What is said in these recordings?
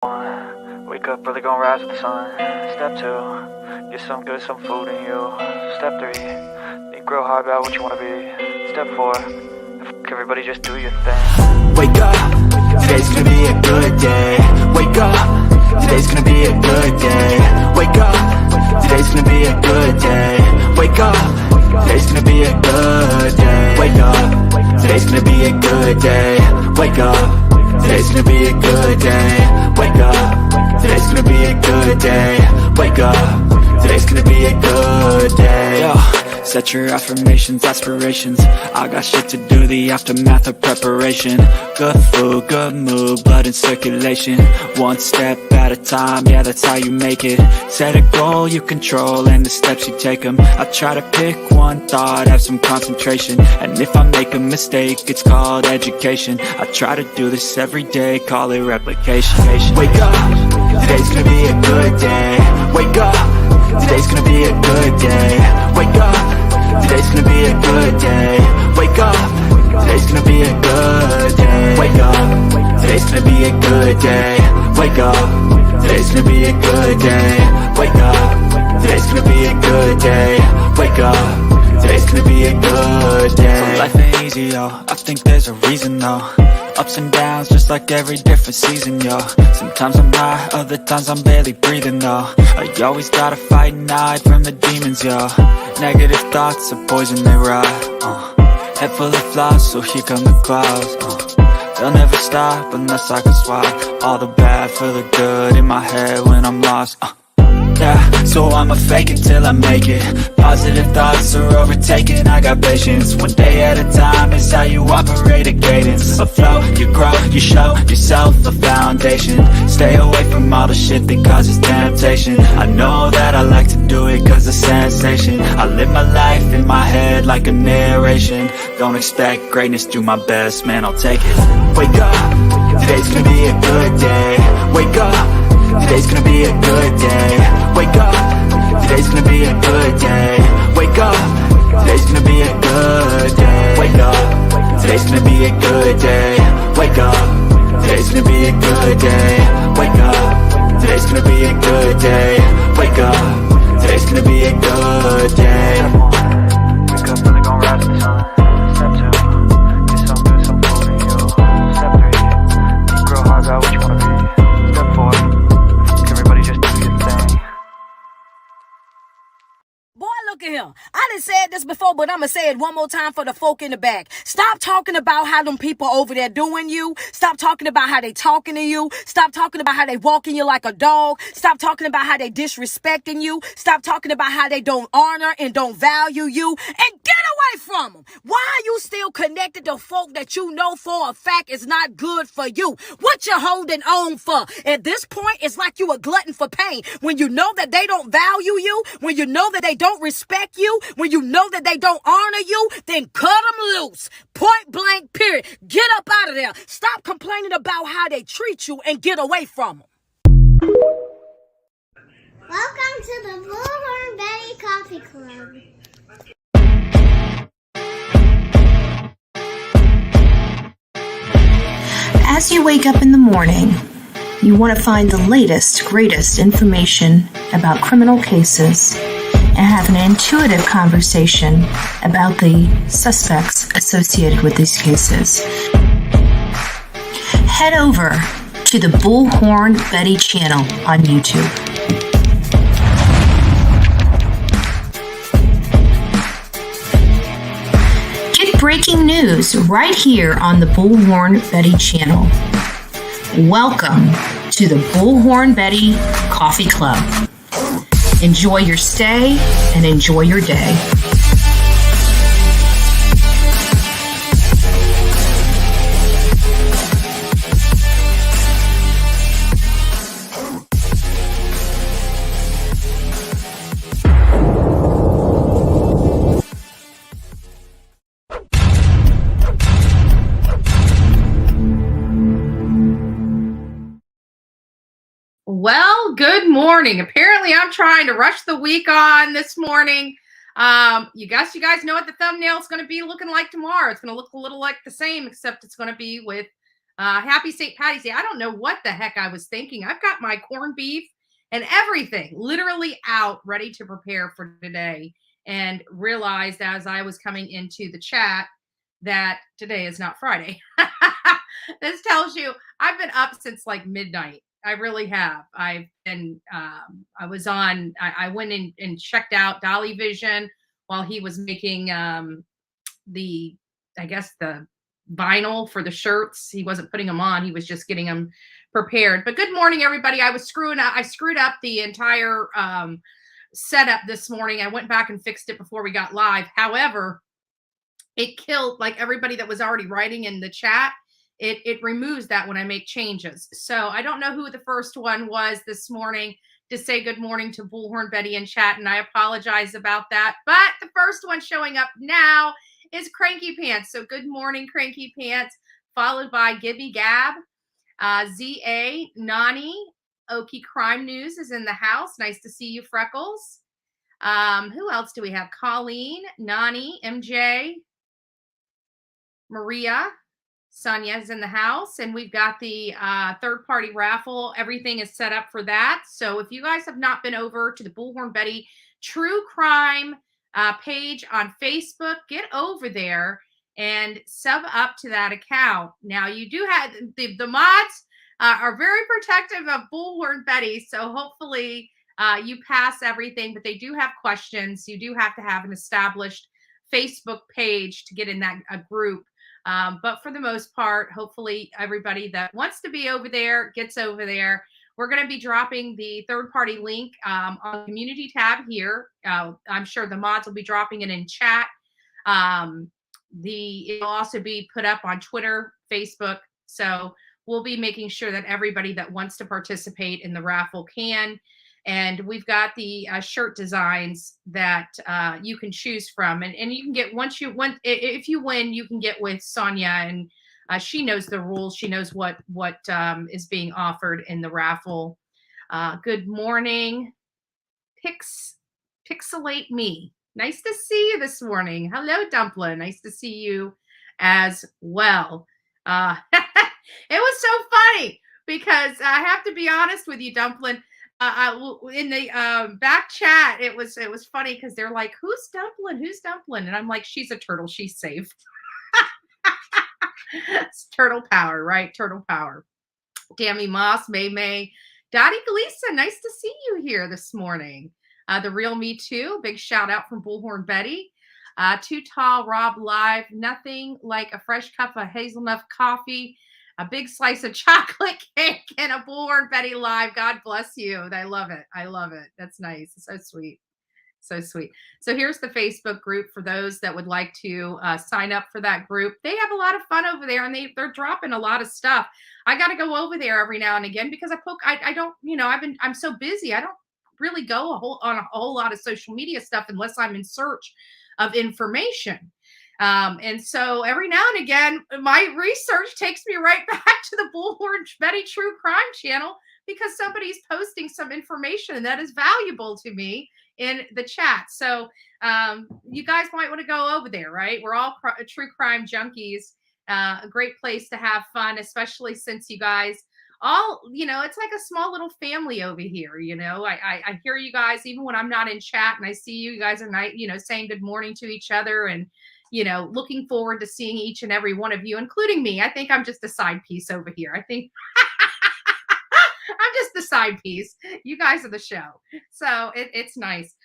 1, wake up, really gonna rise with the sun. Step 2, get some good, some food in you. Step 3, think real hard about what you wanna be. Step 4, everybody just do your thing. Wake up, today's gonna be a good day. Wake up, today's gonna be a good day. Wake up, today's gonna be a good day. Wake up, today's gonna be a good day. Wake up, today's gonna be a good day. Wake up, today's gonna be a good day. Wake up, today's gonna be a good day. Wake up, today's gonna be a good day. Yo. Set your affirmations, aspirations. I got shit to do, the aftermath of preparation. Good food, good mood, blood in circulation. One step at a time, yeah, that's how you make it. Set a goal you control and the steps you take them. I try to pick one thought, have some concentration. And if I make a mistake, it's called education. I try to do this every day, call it replication. Wake up, today's gonna be a good day. Wake up, today's gonna be a good day. Wake up, today's gonna be a good day. Wake up, today's gonna be a good day. Wake up, today's gonna be a good day. Wake up, today's gonna be a good day. Wake up, today's gonna be a good day. Wake up, today's gonna be a good day. So life ain't easy, yo, I think there's a reason though. Ups and downs, just like every different season, yo. Sometimes I'm high, other times I'm barely breathing, though. I always gotta fight and hide from the demons, yo. Negative thoughts are poison, they rot. Head full of flaws, so here come the clouds. They'll never stop unless I can swap all the bad for the good in my head when I'm lost. Yeah, so I'ma fake it till I make it. Positive thoughts are overtaken, I got patience. One day at a time is how you operate a cadence. A flow, you grow, you show yourself a foundation. Stay away from all the shit that causes temptation. I know that I like to do it cause it's sensation. I live my life in my head like a narration. Don't expect greatness, do my best, man, I'll take it. Wake up, today's gonna be a good day. Wake up, today's gonna be a good day. Wake up, today's gonna be a good day. Wake up, today's gonna be a good day. Wake up, today's gonna be a good day. Wake up, today's gonna be a good day. Wake up, today's gonna be a good day. Wake up, today's gonna be a good day. Wake up, really gonna rise with the sun. Step 2, get some good, some food in you. Step 3, think real hard about what you wanna be. Step 4, everybody just do your thing. Boy, look at him. I done said this before, but I'ma say it one more time for the folk in the back. Stop talking about how them people over there doing you. Stop talking about how they talking to you. Stop talking about how they walking you like a dog. Stop talking about how they disrespecting you. Stop talking about how they don't honor and don't value you. And get away from them. Why are you still connected to folk that you know for a fact is not good for you? What you holding on for? At this point, it's like you a glutton for pain. When you know that they don't value you, when you know that they don't respect you, when you know that they don't honor you, then cut them loose. Point blank, period. Get up out of there. Stop complaining about how they treat you and get away from them. Welcome to the Bullhorn Betty Coffee Club. As you wake up in the morning, you want to find the latest, greatest information about criminal cases and have an intuitive conversation about the suspects associated with these cases. Head over to the Bullhorn Betty channel on YouTube. Get breaking news right here on the Bullhorn Betty channel. Welcome to the Bullhorn Betty Coffee Club. Enjoy your stay and enjoy your day. Well, good morning. Apparently, I'm trying to rush the week on this morning. You guys know what the thumbnail is going to be looking like tomorrow. It's going to look a little like the same, except it's going to be with Happy St. Patty's Day. I don't know what the heck I was thinking. I've got my corned beef and everything literally out, ready to prepare for today, and realized as I was coming into the chat that today is not Friday. This tells you I've been up since like midnight. I really have. I've been, I was on, I went in and checked out Dolly Vision while he was making the, I guess, the vinyl for the shirts. He wasn't putting them on. He was just getting them prepared. But good morning, everybody. I screwed up the entire setup this morning. I went back and fixed it before we got live. However, it killed like everybody that was already writing in the chat. It removes that when I make changes. So I don't know who the first one was this morning to say good morning to Bullhorn Betty in chat, and I apologize about that. But the first one showing up now is Cranky Pants. So good morning, Cranky Pants, followed by Gibby Gab, ZA, Nani, Okie Crime News is in the house. Nice to see you, Freckles. Who else do we have? Colleen, Nani, MJ, Maria, Sonia's in the house, and we've got the third-party raffle. Everything is set up for that. So if you guys have not been over to the Bullhorn Betty True Crime page on Facebook, get over there and sub up to that account. Now, you do have the mods are very protective of Bullhorn Betty, so hopefully you pass everything, but they do have questions. You do have to have an established Facebook page to get in that group. But for the most part, hopefully everybody that wants to be over there gets over there. We're going to be dropping the third-party link on the community tab here. I'm sure the mods will be dropping it in chat. It'll also be put up on Twitter, Facebook. So we'll be making sure that everybody that wants to participate in the raffle can. And we've got the shirt designs that you can choose from. And you can get, if you win, you can get with Sonia, and she knows the rules. She knows what is being offered in the raffle. Good morning, Pixelate Me. Nice to see you this morning. Hello, Dumplin. Nice to see you as well. It was so funny because I have to be honest with you, Dumplin. In the back chat, it was funny because they're like, "Who's Dumplin? Who's Dumplin?" And I'm like, "She's a turtle. She's safe." It's turtle power, right? Turtle power. Tammy Moss, May, Dottie Gleason. Nice to see you here this morning. The Real Me Too. Big shout out from Bullhorn Betty. Too Tall Rob Live. Nothing like a fresh cup of hazelnut coffee, a big slice of chocolate cake, and a Bullhorn Betty Live. God bless you. I love it. I love it. That's nice. So sweet. So sweet. So here's the Facebook group for those that would like to sign up for that group. They have a lot of fun over there, and they're dropping a lot of stuff. I got to go over there every now and again because I don't, I'm so busy. I don't really go on a whole lot of social media stuff unless I'm in search of information. And so every now and again, my research takes me right back to the Bullhorn Betty True Crime channel because somebody's posting some information that is valuable to me in the chat. So you guys might want to go over there, right? We're all true crime junkies. A great place to have fun, especially since you guys all, it's like a small little family over here. I hear you guys even when I'm not in chat, and I see you guys are night, saying good morning to each other, and looking forward to seeing each and every one of you, including me. I think I'm just a side piece over here. I think I'm just the side piece. You guys are the show. So it's nice.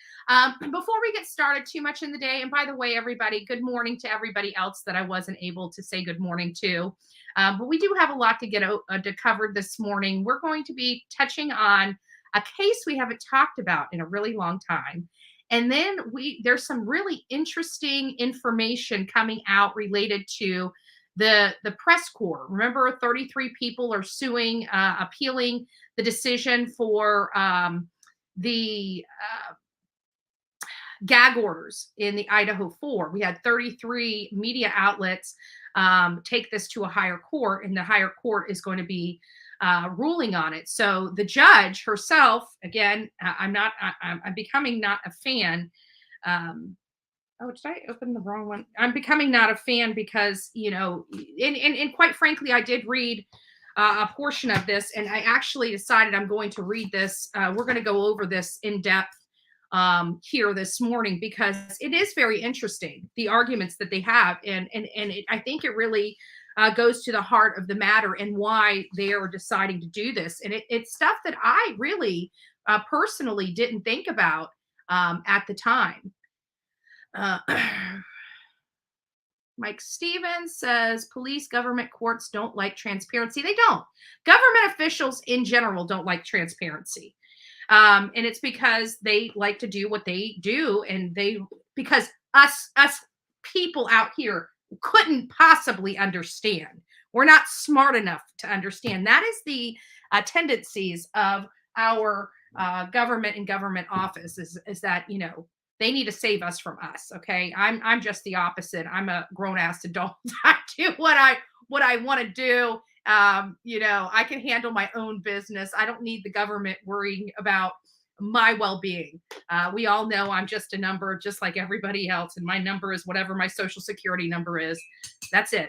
Before we get started too much in the day, and by the way, everybody, good morning to everybody else that I wasn't able to say good morning to. But we do have a lot to get to cover this morning. We're going to be touching on a case we haven't talked about in a really long time. And then there's some really interesting information coming out related to the press corps. Remember, 33 people are suing, appealing the decision for the gag orders in the Idaho 4. We had 33 media outlets take this to a higher court, and the higher court is going to be ruling on it. So the judge herself, again, I'm becoming not a fan Oh, did I open the wrong one? I'm becoming not a fan because, and quite frankly, I did read a portion of this, and I actually decided I'm going to read this. We're going to go over this in depth here this morning because it is very interesting, the arguments that they have. I think it really goes to the heart of the matter and why they are deciding to do this. And it's stuff that I really personally didn't think about at the time. Uh, Mike Stevens says police, government, courts don't like transparency. They don't. Government officials in general don't like transparency. And it's because they like to do what they do. And because us people out here couldn't possibly understand. We're not smart enough to understand. That is the tendencies of our government and government office is that, they need to save us from us. Okay. I'm just the opposite. I'm a grown ass adult. I do what I want to do. I can handle my own business. I don't need the government worrying about my well-being. We all know I'm just a number, just like everybody else. And my number is whatever my social security number is. That's it.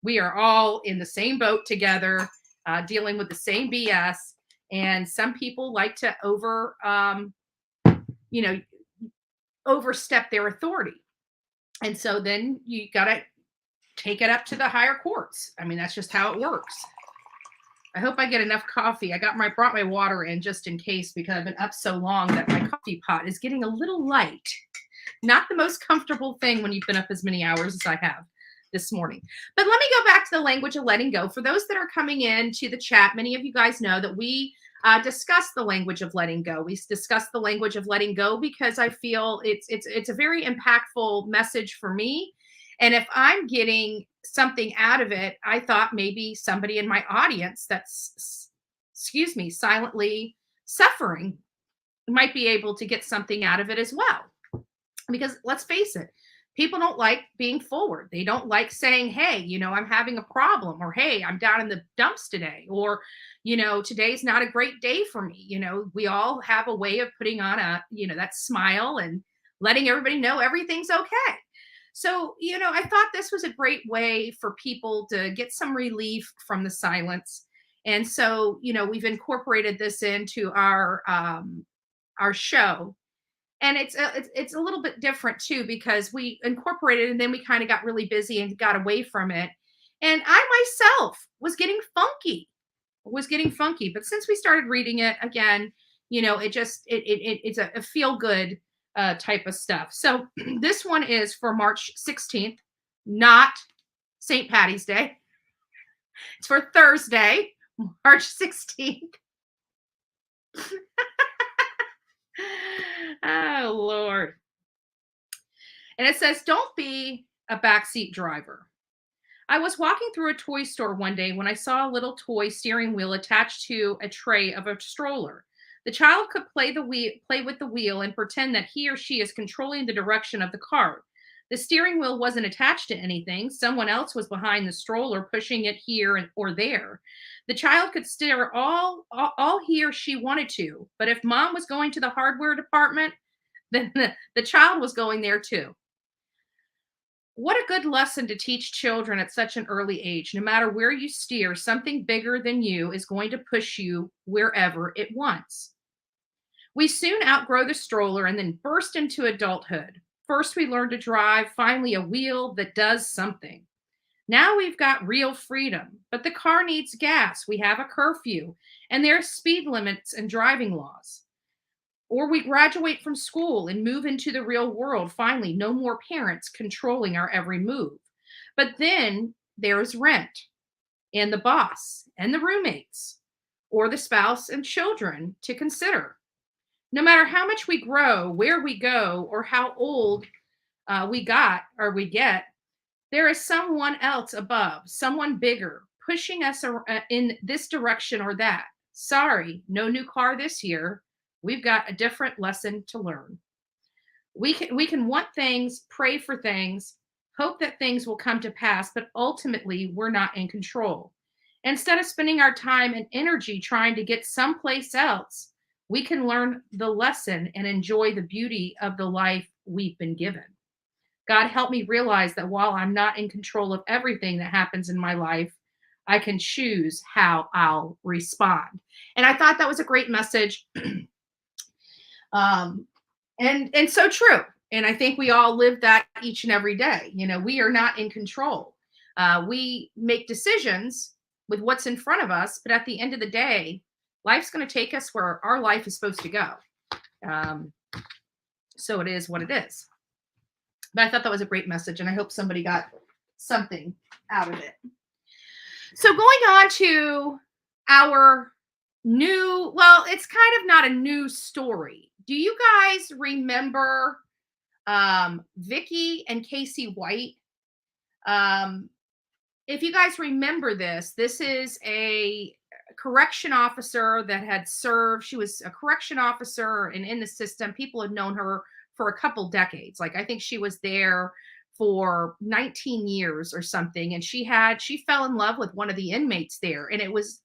We are all in the same boat together, dealing with the same BS. And some people like to overstep their authority. And so then you got to take it up to the higher courts. I mean, that's just how it works. I hope I get enough coffee. I brought my water in just in case because I've been up so long that my coffee pot is getting a little light. Not the most comfortable thing when you've been up as many hours as I have this morning. But let me go back to the language of letting go. For those that are coming in to the chat, many of you guys know that we discuss the language of letting go. We discuss the language of letting go because I feel it's a very impactful message for me. And if I'm getting something out of it, I thought maybe somebody in my audience that's, silently suffering might be able to get something out of it as well. Because let's face it, people don't like being forward. They don't like saying, hey, I'm having a problem, or hey, I'm down in the dumps today, or, today's not a great day for me. We all have a way of putting on that smile and letting everybody know everything's okay. So, I thought this was a great way for people to get some relief from the silence. And so, we've incorporated this into our show. And it's a little bit different too, because we incorporated and then we kind of got really busy and got away from it. And I myself was getting funky. But since we started reading it again, it's a feel good type of stuff. So this one is for March 16th, not St. Patty's Day. It's for Thursday, March 16th. Oh, Lord. And it says, don't be a backseat driver. I was walking through a toy store one day when I saw a little toy steering wheel attached to a tray of a stroller. The child could play with the wheel and pretend that he or she is controlling the direction of the cart. The steering wheel wasn't attached to anything. Someone else was behind the stroller, pushing it here or there. The child could steer all he or she wanted to, but if mom was going to the hardware department, then the child was going there too. What a good lesson to teach children at such an early age. No matter where you steer, something bigger than you is going to push you wherever it wants. We soon outgrow the stroller and then burst into adulthood. First, we learn to drive, finally a wheel that does something. Now we've got real freedom, but the car needs gas. We have a curfew, and there are speed limits and driving laws. Or we graduate from school and move into the real world. Finally, no more parents controlling our every move. But then there's rent and the boss and the roommates or the spouse and children to consider. No matter how much we grow, where we go, or how old we get, there is someone else above, someone bigger, pushing us in this direction or that. Sorry, no new car this year. We've got a different lesson to learn. We can want things, pray for things, hope that things will come to pass, but ultimately we're not in control. Instead of spending our time and energy trying to get someplace else, we can learn the lesson and enjoy the beauty of the life we've been given. God help me realize that while I'm not in control of everything that happens in my life, I can choose how I'll respond. And I thought that was a great message. And so true. And I think we all live that each and every day. You know, we are not in control. We make decisions with what's in front of us, but at the end of the day, life's going to take us where our life is supposed to go. So it is what it is. But I thought that was a great message, and I hope somebody got something out of it. So going on to our new, well, it's kind of not a new story. Do you guys remember Vicky and Casey White? If you guys remember this is a correction officer that had served. She was a correction officer and in the system. People had known her for a couple decades. Like, I think she was there for 19 years or something. And she fell in love with one of the inmates there. And it was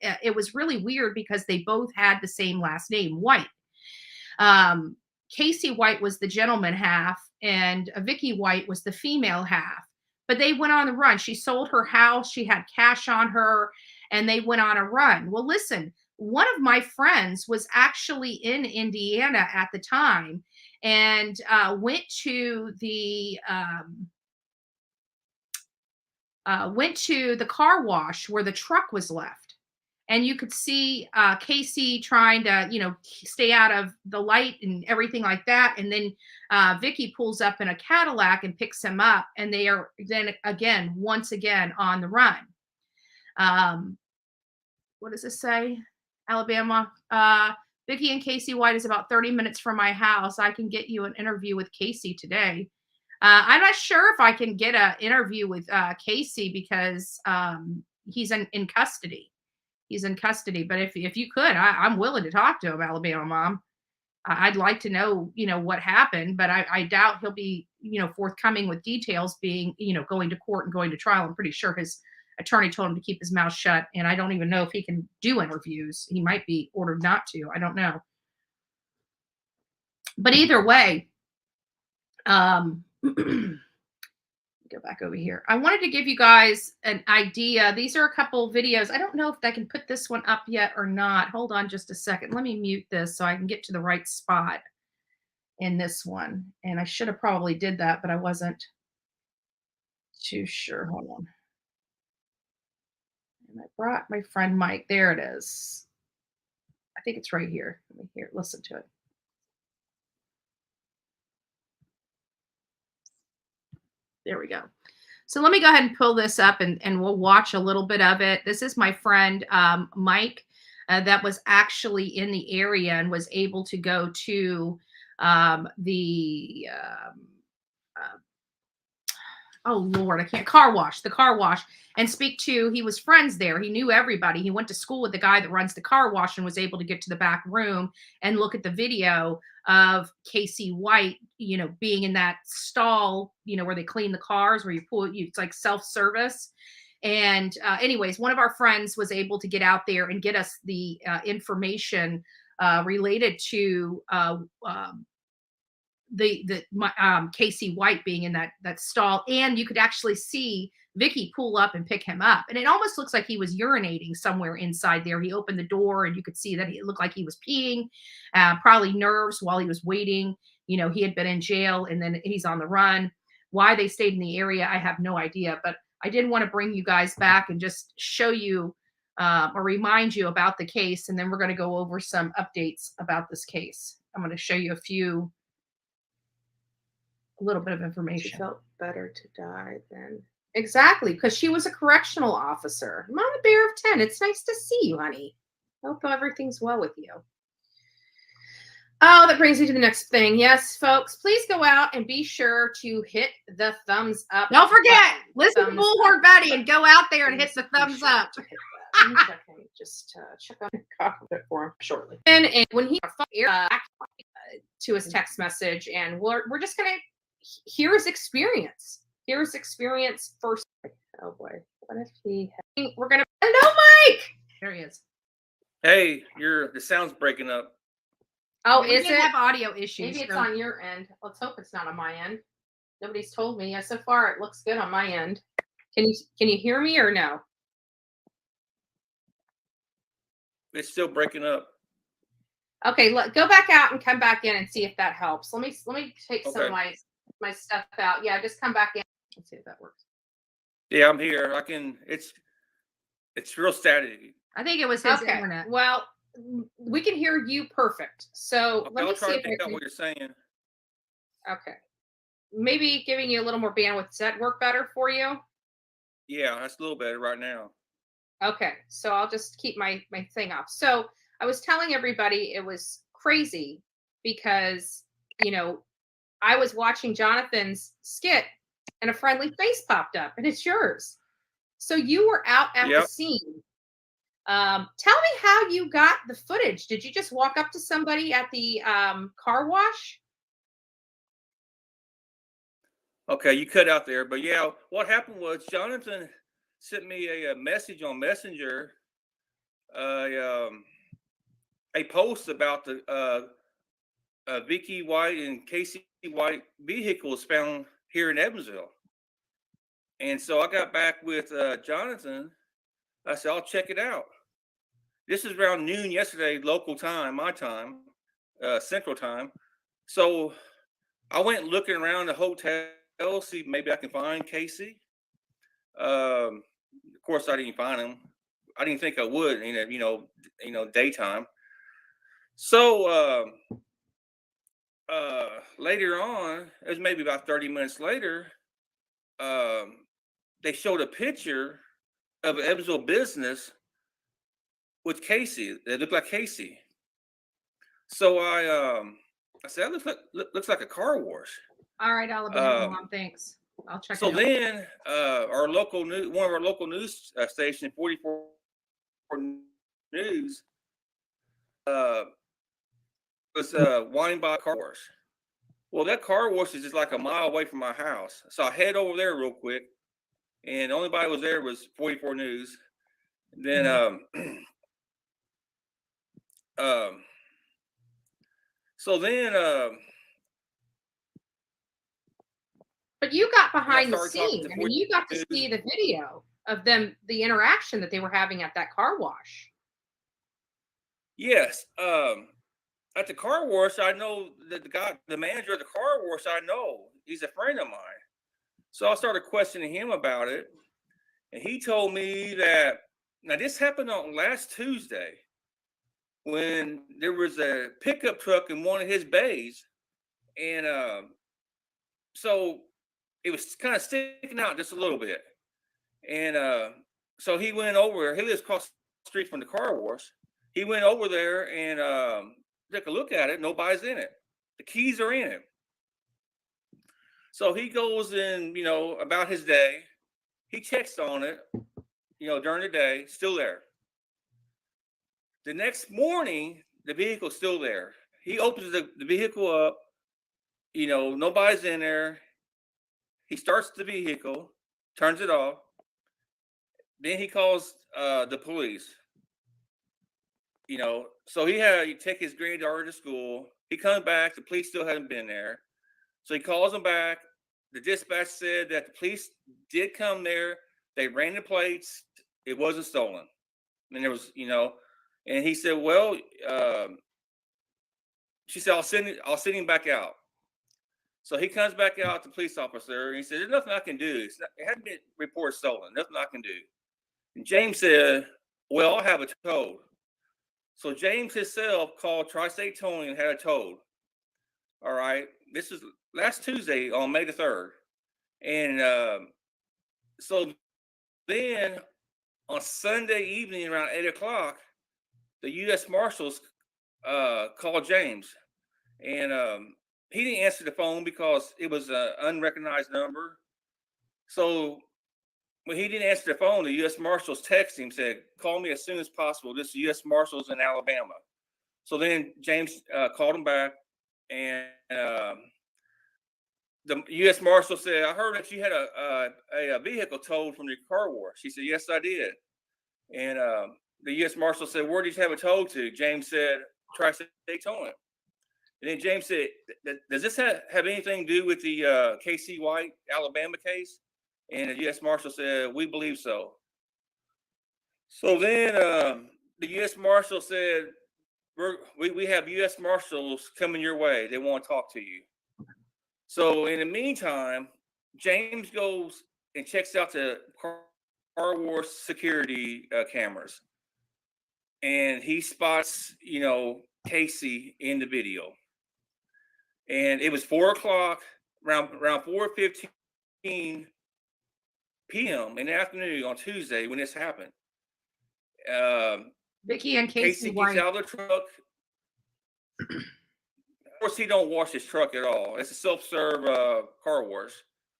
really weird because they both had the same last name, White. Casey White was the gentleman half and Vicky White was the female half. But they went on the run. She sold her house. She had cash on her and they went on a run. Well, listen, one of my friends was actually in Indiana at the time and went to the car wash where the truck was left. And you could see Casey trying to, stay out of the light and everything like that. And then Vicky pulls up in a Cadillac and picks him up. And they are then once again on the run. What does this say? Alabama. Vicky and Casey White is about 30 minutes from my house. I can get you an interview with Casey today. I'm not sure if I can get an interview with Casey because he's in custody. He's in custody. But if you could, I'm willing to talk to him, Alabama mom. I'd like to know, what happened, but I doubt he'll be, forthcoming with details being, going to court and going to trial. I'm pretty sure his attorney told him to keep his mouth shut. And I don't even know if he can do interviews. He might be ordered not to. I don't know. But either way, go back over here. I wanted to give you guys an idea. These are a couple videos. I don't know if I can put this one up yet or not. Hold on just a second. Let me mute this so I can get to the right spot in this one. And I should have probably did that, but I wasn't too sure. Hold on. And I brought my friend Mike. There it is. I think it's right here. Let me hear. Listen to it. There we go. So let me go ahead and pull this up and we'll watch a little bit of it. This is my friend, Mike, that was actually in the area and was able to go to the car wash and speak to, he was friends there. He knew everybody. He went to school with the guy that runs the car wash and was able to get to the back room and look at the video of Casey White, being in that stall, where they clean the cars, where you pull, it's like self-service. And anyways, one of our friends was able to get out there and get us the information related to Casey White being in that stall. And you could actually see Vicky pull up and pick him up. And it almost looks like he was urinating somewhere inside there. He opened the door and you could see that it looked like he was peeing, probably nerves while he was waiting. He had been in jail and then he's on the run. Why they stayed in the area, I have no idea. But I did want to bring you guys back and just show you or remind you about the case. And then we're going to go over some updates about this case. I'm going to show you a little bit of information. She felt better to die than. Exactly, because she was a correctional officer. Mama Bear of 10, it's nice to see you, honey. Hope everything's well with you. Oh, that brings me to the next thing. Yes, folks, please go out and be sure to hit the thumbs up. Don't forget, listen to Bullhorn Betty and go out there and hit the thumbs up. Just check on it for him shortly. And when he to his text message, and we're just gonna hear his experience. Here's experience first. Oh boy, what if he? We're gonna. Hello, Mike. There he is. Hey, the sound's breaking up. Oh, is it? Have audio issues. Maybe it's on your end. Let's hope it's not on my end. Nobody's told me. Yeah, so far it looks good on my end. Can you hear me or no? It's still breaking up. Okay, go back out and come back in and see if that helps. Let me take some of Okay. my stuff out. Yeah, just come back in. Let's see if that works. Yeah, I'm here. It's real static. I think it was his Okay. internet. Well, we can hear you perfect. So Okay, let me I'll see try to if I pick out can. what you're saying. Okay. Maybe giving you a little more bandwidth. Does that work better for you? Yeah, that's a little better right now. Okay, so I'll just keep my thing off. So I was telling everybody it was crazy because, I was watching Jonathan's skit and a friendly face popped up and it's yours. So you were out at the Yep. scene. Tell me how you got the footage. Did you just walk up to somebody at the car wash? Okay, you cut out there, but yeah, what happened was Jonathan sent me a message on Messenger, uh, um, a post about the Vicky White and Casey White vehicles found here in Evansville. And so I got back with Jonathan. I said, I'll check it out. This is around noon yesterday, local time, my time, Central time. So I went looking around the hotel, see if maybe I can find Casey. Of course, I didn't find him. I didn't think I would in daytime. So later on, it was maybe about 30 minutes later, they showed a picture of an Evansville business with Casey. It looked like Casey. So I said, that looks like a car wash. All right, Alabama Mom, thanks. I'll check So it out. then one of our local news station, 44 News, was winding by a car wash. Well, that car wash is just like a mile away from my house. So I head over there real quick. And the only body was there was 44 News. And then so then But you got behind the started talking scene. to I mean, you got to 42 see the video of them, the interaction that they were having at that car wash. Yes. At the car wash, I know that the manager of the car wash, I know he's a friend of mine. So I started questioning him about it. And he told me that now this happened on last Tuesday when there was a pickup truck in one of his bays. And so it was kind of sticking out just a little bit. And so he went over, he lives across the street from the car wash. He went over there and took a look at it. Nobody's in it. The keys are in it. So he goes in, about his day. He checks on it, during the day, still there. The next morning, the vehicle's still there. He opens the vehicle up, nobody's in there. He starts the vehicle, turns it off. Then he calls the police. So he take his granddaughter to school. He comes back. The police still hadn't been there. So he calls them back. The dispatch said that the police did come there. They ran the plates. It wasn't stolen. And there was, and he said, well, she said, I'll send him back out. So he comes back out, the police officer, and he said, there's nothing I can do. It hadn't been reported stolen. Nothing I can do. And James said, well, I'll have it towed. So James himself called Tri-State Towing and had it towed. All right. This is last Tuesday on May the 3rd. And so then on Sunday evening around 8 o'clock, the U.S. Marshals called James. And he didn't answer the phone because it was an unrecognized number. So when he didn't answer the phone, the U.S. Marshals texted him, said, call me as soon as possible. This is U.S. Marshals in Alabama. So then James called him back, and the U.S. Marshal said, I heard that you had a vehicle towed from your car wash. He said, yes, I did. And the U.S. Marshal said, where did you have it towed to? James said, Tri-State Towing. And then James said, does this have anything to do with the Casey White, Alabama case? And the U.S. Marshal said, we believe so. So then the U.S. Marshal said, we have U.S. Marshals coming your way. They want to talk to you. So in the meantime, James goes and checks out the car wash security cameras. And he spots, Casey in the video. And it was 4 o'clock, around 4:15 p.m. in the afternoon on Tuesday when this happened. Vicky and Casey gets White. out of the truck. Of course, he don't wash his truck at all. It's a self-serve car wash,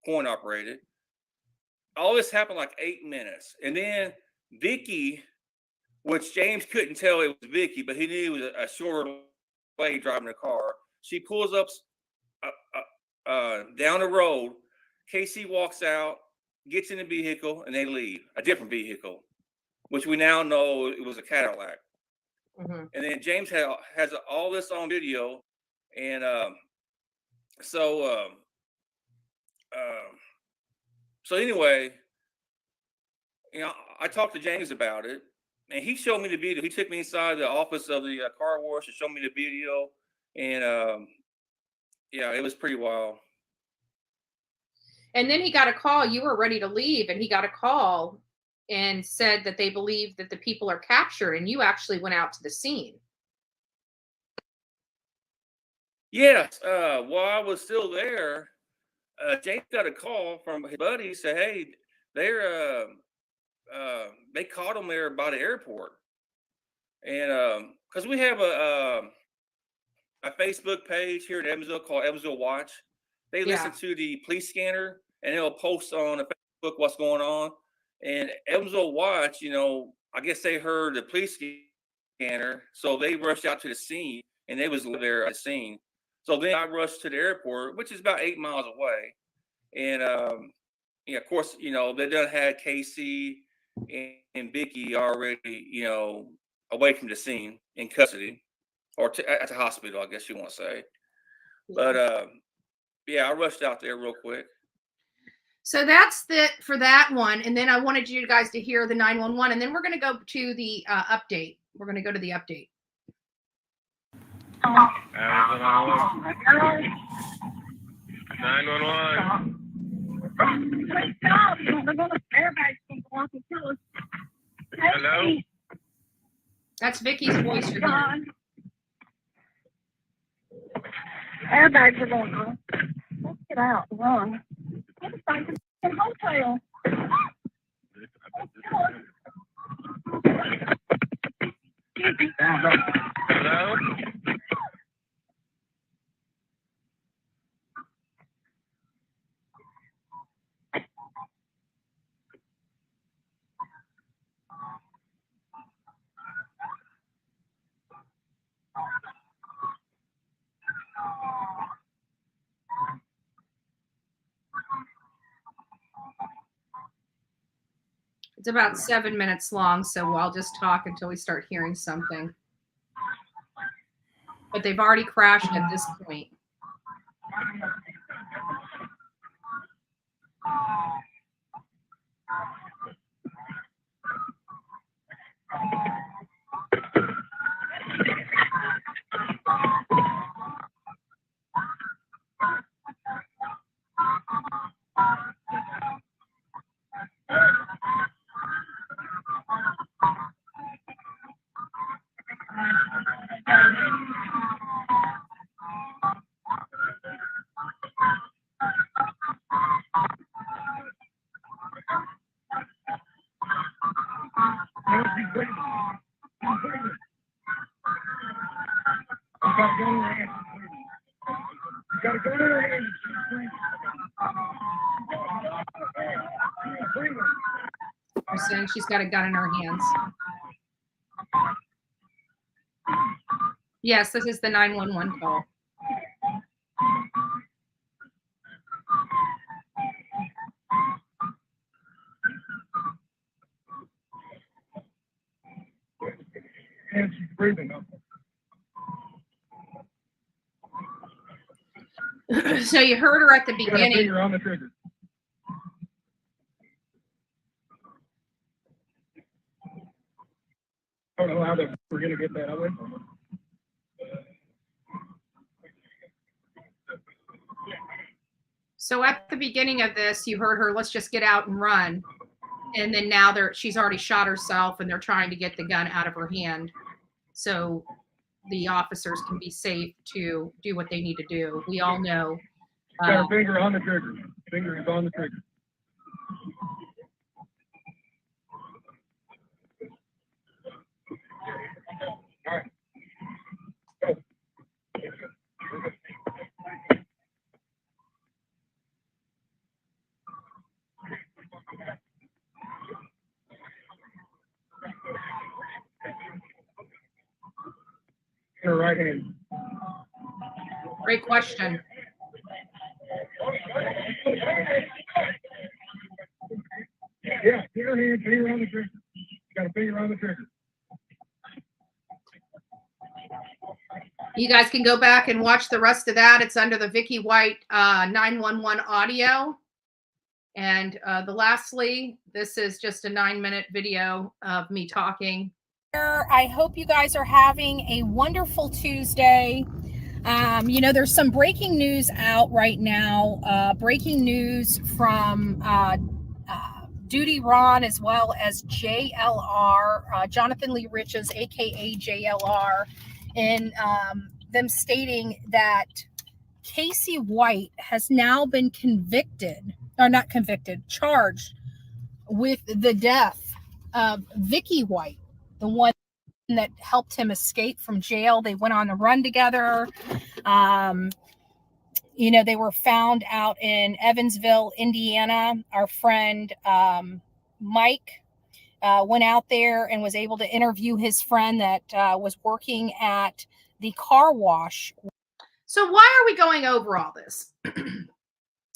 coin operated. All this happened like 8 minutes. And then Vicky, which James couldn't tell it was Vicky, but he knew it was a shorter lady driving the car. She pulls up down the road. Casey walks out, gets in the vehicle, and they leave. A different vehicle, which we now know it was a Cadillac. Mm-hmm. And then James has all this on video. And so anyway, I talked to James about it, and he showed me the video. He took me inside the office of the car wash and showed me the video. And it was pretty wild. And then he got a call. You were ready to leave, and he got a call and said that they believe that the people are captured, and you actually went out to the scene. Yes. While I was still there, James got a call from his buddy. Said, "Hey, they caught him there by the airport." And because we have a Facebook page here in Evansville called Evansville Watch. They listen to the police scanner, and they'll post on Facebook what's going on. And Evansville Watch, I guess they heard the police scanner, so they rushed out to the scene, and they was there at the scene. So then I rushed to the airport, which is about 8 miles away. And of course, they done had Casey and Vicky already, away from the scene in custody. Or at the hospital, I guess you want to say. But I rushed out there real quick. So that's it for that one. And then I wanted you guys to hear the 911. And then we're going to go to the update. We're going to go to the update. 911. Hello? That's Vicky's voice you're hearing. Airbags are going on. Let's get out and run. Let's find a hotel. Hello? It's about 7 minutes long, so I'll just talk until we start hearing something. But they've already crashed at this point. They're saying she's got a gun in her hands. Yes, this is the 911 call. And she's breathing up. So you heard her at the Got a beginning. finger on the trigger. I don't know how we're going to get that away from her. So at the beginning of this, you heard her, let's just get out and run. And then now she's already shot herself and they're trying to get the gun out of her hand so the officers can be safe to do what they need to do. We all know. Got her finger on the trigger. Finger is on the trigger. All right. Go. In her right hand. Great question. Yeah, get her hand, finger on the trigger. Got a finger on the trigger. You guys can go back and watch the rest of that. It's under the Vicky White 911 audio. And lastly, this is just a 9-minute video of me talking. I hope you guys are having a wonderful Tuesday. You know, there's some breaking news out right now. Breaking news from Duty Ron as well as JLR, Jonathan Lee Riches, aka JLR, in them stating that Casey White has now been charged with the death of Vicky White, the one that helped him escape from jail. They went on a run together. You know, they were found out in Evansville, Indiana. Our friend Mike went out there and was able to interview his friend that was working at the car wash. So why are we going over all this?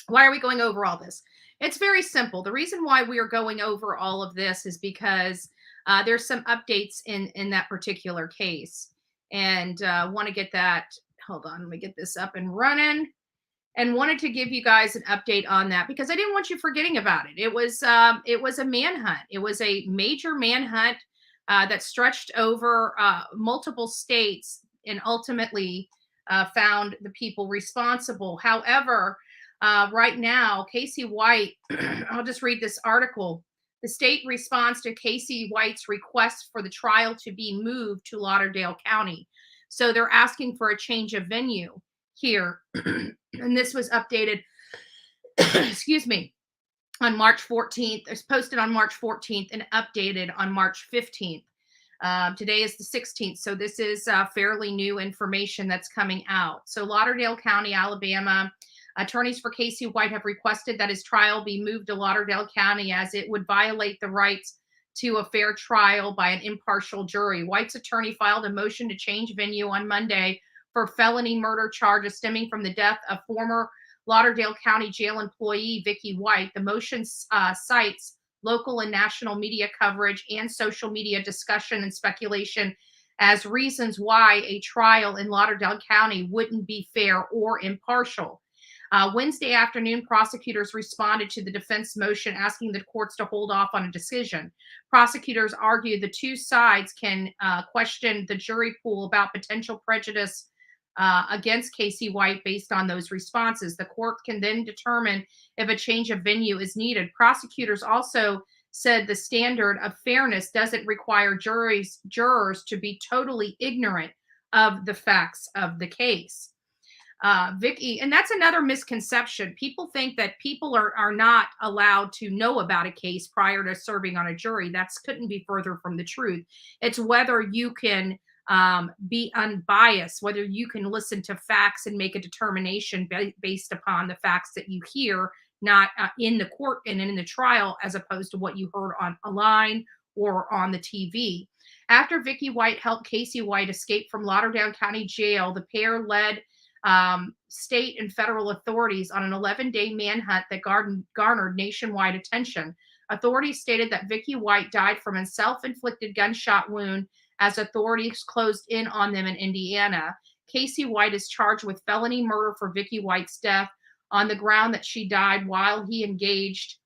Why are we going over all this? It's very simple. The reason why we are going over all of this is because there's some updates in that particular case. And want to get that, hold on, let me get this up and running. And wanted to give you guys an update on that because I didn't want you forgetting about it. It was a manhunt. It was a major manhunt that stretched over multiple states and ultimately found the people responsible. However, right now, Casey White, I'll just read this article. The state responds to Casey White's request for the trial to be moved to Lauderdale County. So they're asking for a change of venue here. And this was updated, excuse me, on March 14th. It's posted on March 14th and updated on March 15th. Today is the 16th. So this is fairly new information that's coming out. So Lauderdale County, Alabama, attorneys for Casey White have requested that his trial be moved to Lauderdale County as it would violate the rights to a fair trial by an impartial jury. White's attorney filed a motion to change venue on Monday for felony murder charges stemming from the death of former Lauderdale County Jail employee Vicky White. The motion cites local and national media coverage and social media discussion and speculation as reasons why a trial in Lauderdale County wouldn't be fair or impartial. Wednesday afternoon, prosecutors responded to the defense motion asking the courts to hold off on a decision. Prosecutors argued the two sides can question the jury pool about potential prejudice against Casey White based on those responses. The court can then determine if a change of venue is needed. Prosecutors also said the standard of fairness doesn't require jurors to be totally ignorant of the facts of the case. Vicky, and that's another misconception. People think that people are not allowed to know about a case prior to serving on a jury. That couldn't be further from the truth. It's whether you can be unbiased, whether you can listen to facts and make a determination based upon the facts that you hear, not in the court and in the trial, as opposed to what you heard on a line or on the TV. After Vicky White helped Casey White escape from Lauderdale County Jail, the pair led state and federal authorities on an 11-day manhunt that garnered nationwide attention. Authorities stated that Vicky White died from a self-inflicted gunshot wound as authorities closed in on them in Indiana. Casey White is charged with felony murder for Vicky White's death on the ground that she died while he engaged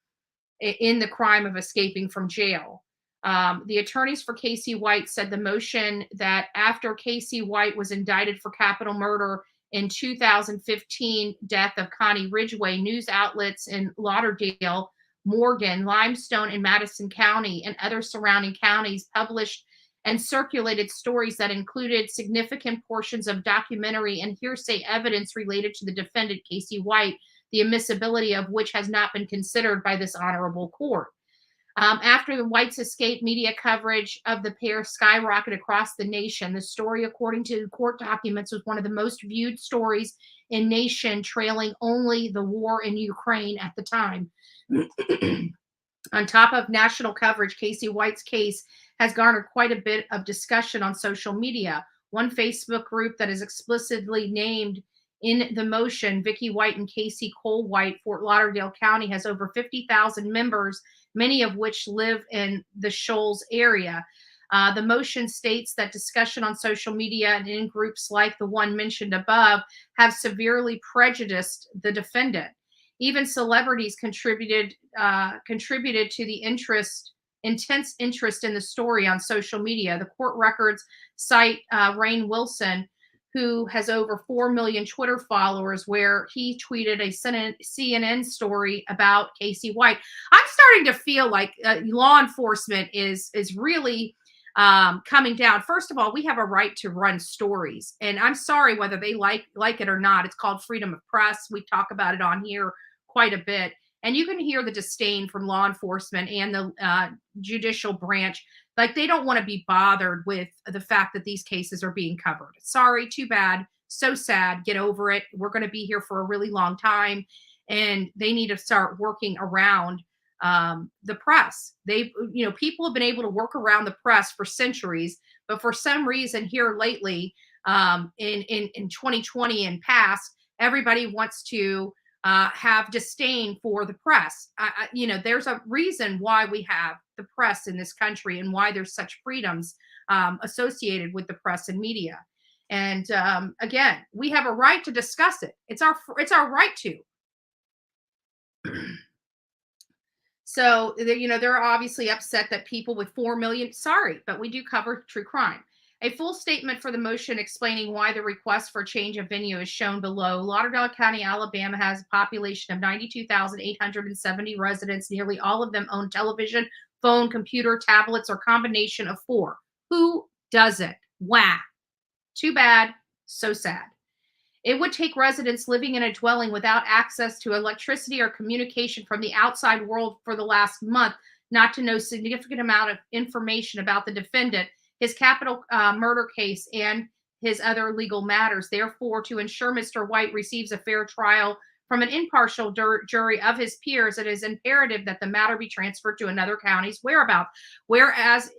in the crime of escaping from jail. The attorneys for Casey White said the motion that after Casey White was indicted for capital murder in 2015 death of Connie Ridgway, news outlets in Lauderdale, Morgan, Limestone, and Madison County and other surrounding counties published and circulated stories that included significant portions of documentary and hearsay evidence related to the defendant, Casey White, the admissibility of which has not been considered by this honorable court. After the White's escape, media coverage of the pair skyrocketed across the nation. The story, according to court documents, was one of the most viewed stories in nation, trailing only the war in Ukraine at the time. On top of national coverage, Casey White's case has garnered quite a bit of discussion on social media. One Facebook group that is explicitly named in the motion, Vicky White and Casey Cole White, Fort Lauderdale County, has over 50,000 members, many of which live in the Shoals area. The motion states that discussion on social media and in groups like the one mentioned above have severely prejudiced the defendant. Even celebrities contributed to the intense interest in the story on social media. The court records cite Rainn Wilson, who has over 4 million Twitter followers, where he tweeted a CNN story about Casey White. I'm starting to feel like law enforcement is really coming down. First of all, we have a right to run stories, and I'm sorry whether they like it or not. It's called freedom of press. We talk about it on here quite a bit, and you can hear the disdain from law enforcement and the judicial branch. Like, they don't want to be bothered with the fact that these cases are being covered. Sorry, too bad, so sad, get over it. We're going to be here for a really long time, and they need to start working around the press. People have been able to work around the press for centuries, but for some reason here lately, in 2020 and past, everybody wants to have disdain for the press. There's a reason why we have the press in this country and why there's such freedoms associated with the press and media. And again, we have a right to discuss it. It's our right to. So, they're obviously upset that people with 4 million, sorry, but we do cover true crime. A full statement for the motion explaining why the request for change of venue is shown below. Lauderdale County, Alabama has a population of 92,870 residents. Nearly all of them own television, phone, computer, tablets, or combination of four. Who doesn't? Wow. Too bad. So sad. It would take residents living in a dwelling without access to electricity or communication from the outside world for the last month not to know significant amount of information about the defendant, his capital murder case, and his other legal matters. Therefore, to ensure Mr. White receives a fair trial from an impartial jury of his peers, it is imperative that the matter be transferred to another county's whereas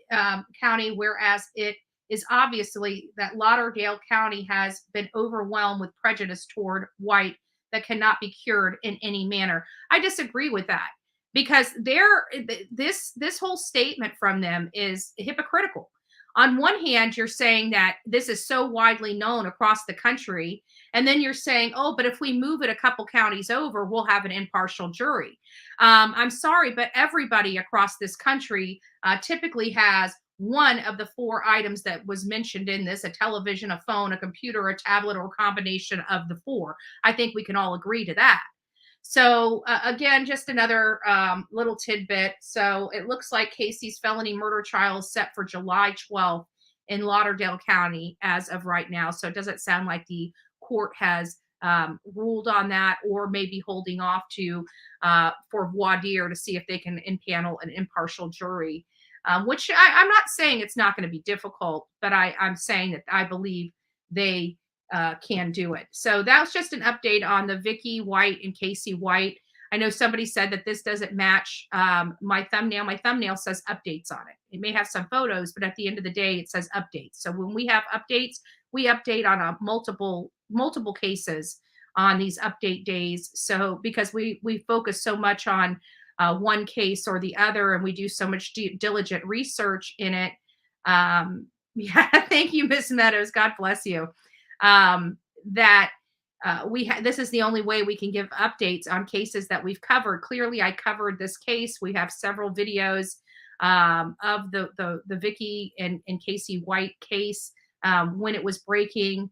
it is obviously that Lauderdale County has been overwhelmed with prejudice toward White that cannot be cured in any manner. I disagree with that, because this whole statement from them is hypocritical. On one hand, you're saying that this is so widely known across the country, and then you're saying, oh, but if we move it a couple counties over, we'll have an impartial jury. I'm sorry, but everybody across this country typically has one of the four items that was mentioned in this: a television, a phone, a computer, a tablet, or a combination of the four. I think we can all agree to that. So again, just another little tidbit. So it looks like Casey's felony murder trial is set for July 12th in Lauderdale County as of right now. So it doesn't sound like the court has ruled on that, or maybe holding off to for voir dire to see if they can impanel an impartial jury, which I'm not saying it's not going to be difficult, but I'm saying that I believe they can do it. So that was just an update on the Vicky White and Casey White. I know somebody said that this doesn't match my thumbnail. My thumbnail says updates on it. It may have some photos, but at the end of the day, it says updates. So when we have updates, we update on a multiple cases on these update days. So because we focus so much on one case or the other, and we do so much diligent research in it. Yeah, thank you, Miss Meadows. God bless you. that this is the only way we can give updates on cases that we've covered. Clearly, I covered this case. We have several videos of the Vicky and Casey White case when it was breaking.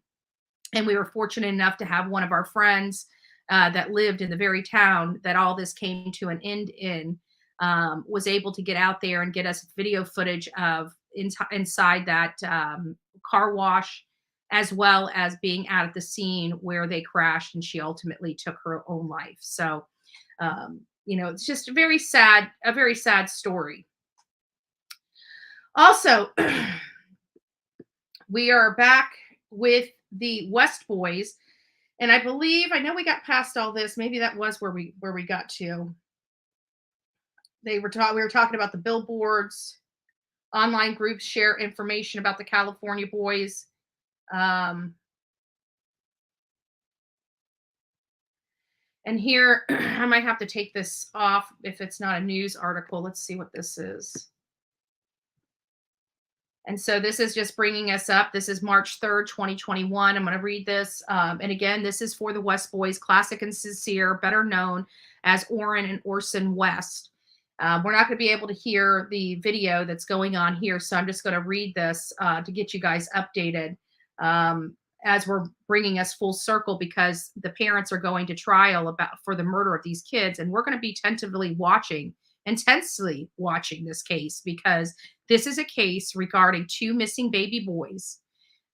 And we were fortunate enough to have one of our friends that lived in the very town that all this came to an end in, was able to get out there and get us video footage of inside that car wash, as well as being out at the scene where they crashed and she ultimately took her own life. So, it's just a very sad story. Also, we are back with the West Boys. And I know we got past all this. Maybe that was where we got to. We were talking about the billboards, online groups share information about the California boys. And here, I might have to take this off if it's not a news article. Let's see what this is. And so this is just bringing us up. This is March 3rd, 2021. I'm going to read this. And again, this is for the West Boys, classic and sincere, better known as Orrin and Orson West. We're not going to be able to hear the video that's going on here. So I'm just going to read this to get you guys updated as we're bringing us full circle, because the parents are going to trial for the murder of these kids. And we're going to be intensely watching this case, because this is a case regarding 2 missing baby boys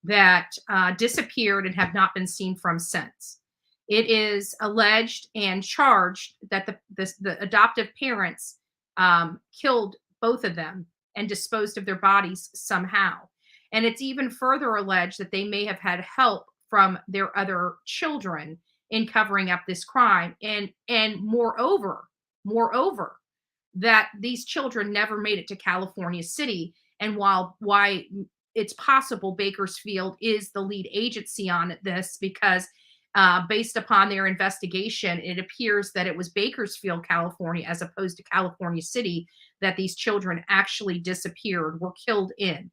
that disappeared and have not been seen from since. It is alleged and charged that the adoptive parents killed both of them and disposed of their bodies somehow. And it's even further alleged that they may have had help from their other children in covering up this crime. And moreover, that these children never made it to California City. And why it's possible Bakersfield is the lead agency on this, because based upon their investigation, it appears that it was Bakersfield, California, as opposed to California City, that these children actually disappeared, were killed in.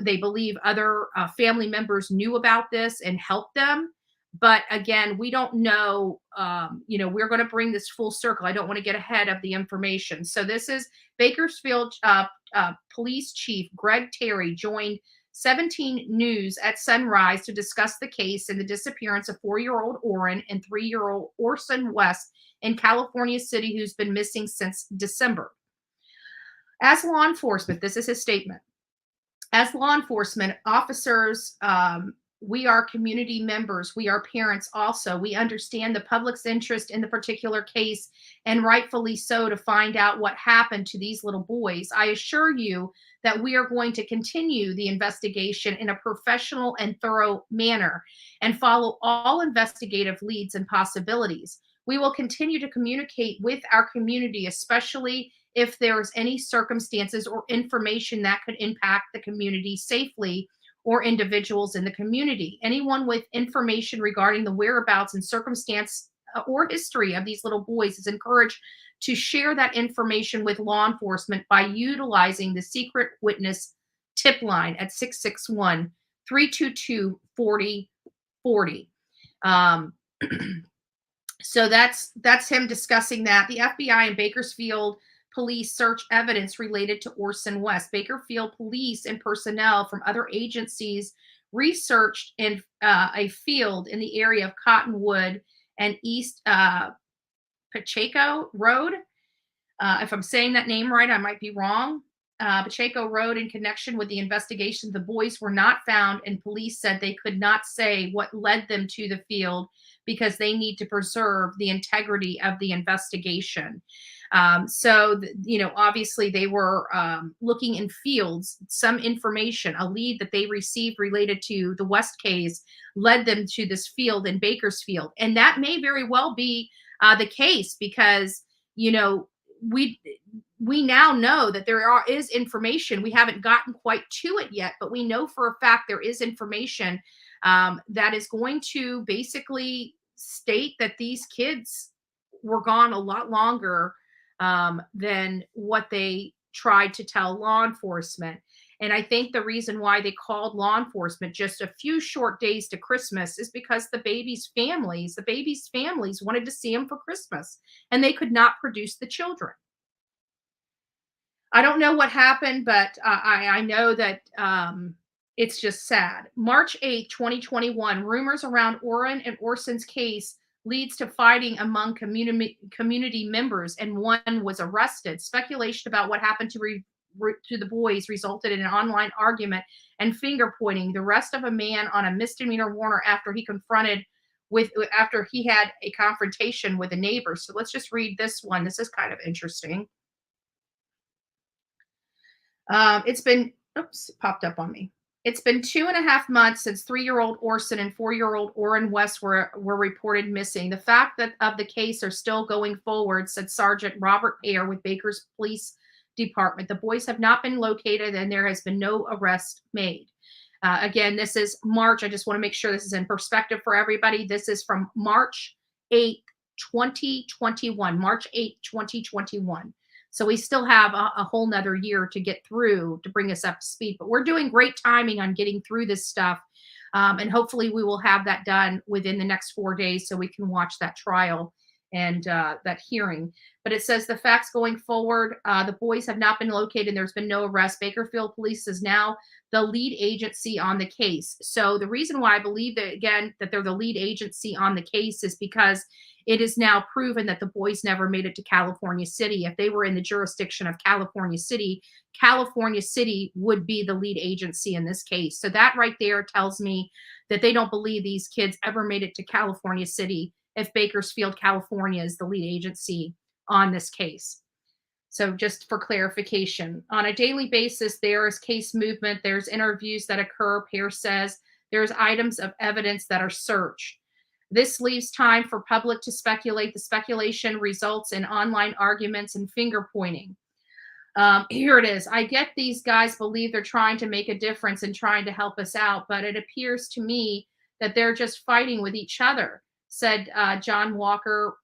They believe other family members knew about this and helped them. But again, we don't know, we're going to bring this full circle. I don't want to get ahead of the information. So this is Bakersfield Police Chief Greg Terry joined 17 News at sunrise to discuss the case and the disappearance of 4-year-old Orrin and 3-year-old Orson West in California City, who's been missing since December. As law enforcement, this is his statement. As law enforcement officers, we are community members. We are parents also. We understand the public's interest in the particular case, and rightfully so, to find out what happened to these little boys. I assure you that we are going to continue the investigation in a professional and thorough manner and follow all investigative leads and possibilities. We will continue to communicate with our community, especially if there's any circumstances or information that could impact the community safely or individuals in the community. Anyone with information regarding the whereabouts and circumstance or history of these little boys is encouraged to share that information with law enforcement by utilizing the secret witness tip line at 661-322-4040. So that's him discussing that. The FBI and Bakersfield police search evidence related to Orson West. Bakersfield police and personnel from other agencies researched in a field in the area of Cottonwood and East Pacheco Road. If I'm saying that name right, I might be wrong. Pacheco Road, in connection with the investigation, the boys were not found, and police said they could not say what led them to the field because they need to preserve the integrity of the investigation. Obviously they were looking in fields. Some information, a lead that they received related to the West case, led them to this field in Bakersfield. And that may very well be the case, because, we now know that there is information. We haven't gotten quite to it yet, but we know for a fact there is information that is going to basically state that these kids were gone a lot longer than what they tried to tell law enforcement. And I think the reason why they called law enforcement just a few short days to Christmas is because the baby's families wanted to see them for Christmas, and they could not produce the children. I don't know what happened, but I know that it's just sad. March 8th, 2021, rumors around Orrin and Orson's case leads to fighting among community members, and one was arrested. Speculation about what happened to the boys resulted in an online argument and finger pointing. The arrest of a man on a misdemeanor warrant after he had a confrontation with a neighbor. So let's just read this one. This is kind of interesting. It's been, oops, it popped up on me. It's been 2.5 months since 3-year-old Orson and 4-year-old Orrin West were reported missing. The fact that of the case are still going forward, said Sergeant Robert Ayer with Baker's Police Department. The boys have not been located and there has been no arrest made. Again, this is March. I just want to make sure this is in perspective for everybody. This is from March 8th, 2021. March 8th, 2021. So we still have a whole nother year to get through to bring us up to speed. But we're doing great timing on getting through this stuff. And hopefully we will have that done within the next 4 days so we can watch that trial and that hearing. But it says the facts going forward, the boys have not been located. There's been no arrest. Bakersfield Police is now the lead agency on the case. So the reason why I believe that, again, that they're the lead agency on the case is because it is now proven that the boys never made it to California City. If they were in the jurisdiction of California City would be the lead agency in this case. So that right there tells me that they don't believe these kids ever made it to California City if Bakersfield, California is the lead agency on this case. So just for clarification, on a daily basis, there is case movement. There's interviews that occur. Pearce says there's items of evidence that are searched. This leaves time for public to speculate. The speculation results in online arguments and finger pointing. Here it is. I get these guys believe they're trying to make a difference and trying to help us out, but it appears to me that they're just fighting with each other, said John Walker,